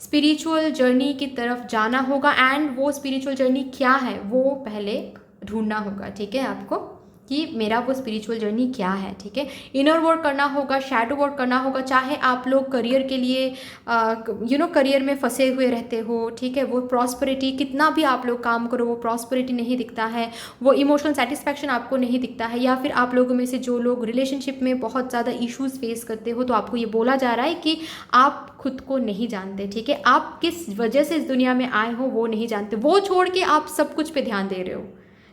स्पिरिचुअल जर्नी की तरफ जाना होगा, एंड वो स्पिरिचुअल जर्नी क्या है वो पहले ढूंढना होगा, ठीक है, आपको कि मेरा वो स्पिरिचुअल जर्नी क्या है, ठीक है। इनर वर्क करना होगा, शैडो वर्क करना होगा, चाहे आप लोग करियर के लिए करियर में फंसे हुए रहते हो, ठीक है। वो प्रॉस्पेरिटी कितना भी आप लोग काम करो वो प्रॉस्पेरिटी नहीं दिखता है, वो इमोशनल सेटिस्फैक्शन आपको नहीं दिखता है, या फिर आप लोगों में से जो लोग रिलेशनशिप में बहुत ज़्यादा इश्यूज फेस करते हो तो आपको ये बोला जा रहा है कि आप खुद को नहीं जानते, ठीक है। आप किस वजह से इस दुनिया में आए हो वो नहीं जानते, वो छोड़ के आप सब कुछ पे ध्यान दे रहे हो,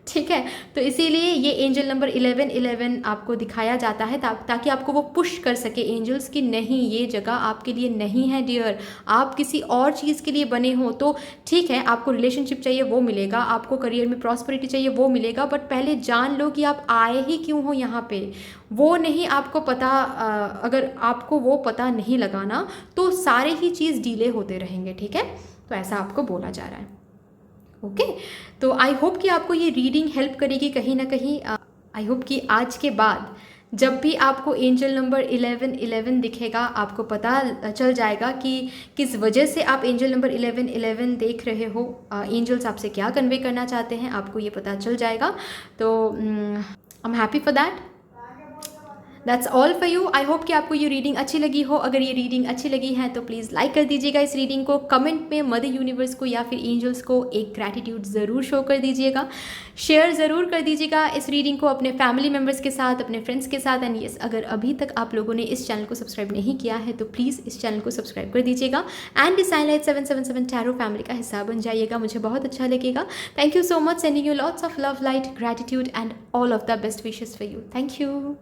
ठीक है। तो इसीलिए ये एंजल नंबर 1111 आपको दिखाया जाता है ताकि आपको वो पुश कर सके एंजल्स की नहीं, ये जगह आपके लिए नहीं है डियर, आप किसी और चीज़ के लिए बने हो। तो ठीक है, आपको रिलेशनशिप चाहिए वो मिलेगा, आपको करियर में प्रॉस्पेरिटी चाहिए वो मिलेगा, बट पहले जान लो कि आप आए ही क्यों हो यहाँ पे, वो नहीं आपको पता। अगर आपको वो पता नहीं लगाना तो सारे ही चीज़ डिले होते रहेंगे, ठीक है। तो ऐसा आपको बोला जा रहा है, ओके। तो आई होप कि आपको ये रीडिंग हेल्प करेगी कहीं ना कहीं। आई होप कि आज के बाद जब भी आपको एंजल नंबर 1111 दिखेगा आपको पता चल जाएगा कि किस वजह से आप एंजल नंबर 1111 देख रहे हो, एंजल्स आपसे क्या कन्वे करना चाहते हैं, आपको ये पता चल जाएगा। तो I am happy for that. That's all for you. I hope कि आपको ये रीडिंग अच्छी लगी हो। अगर ये रीडिंग अच्छी लगी है तो प्लीज़ लाइक कर दीजिएगा इस रीडिंग को, कमेंट में मदर यूनिवर्स को या फिर एंजल्स को एक ग्रैटिट्यूड ज़रूर शो कर दीजिएगा, शेयर ज़रूर कर दीजिएगा इस रीडिंग को अपने फैमिली मेम्बर्स के साथ, अपने फ्रेंड्स के साथ। एंड यस, अगर अभी तक आप लोगों ने इस चैनल को सब्सक्राइब नहीं किया है तो प्लीज़ इस चैनल को सब्सक्राइब कर दीजिएगा and design light 777 tarot family का हिस्सा बन जाइएगा, मुझे बहुत अच्छा लगेगा। Thank you so much, sending you lots of love, light, gratitude and all of the best wishes for you. Thank you.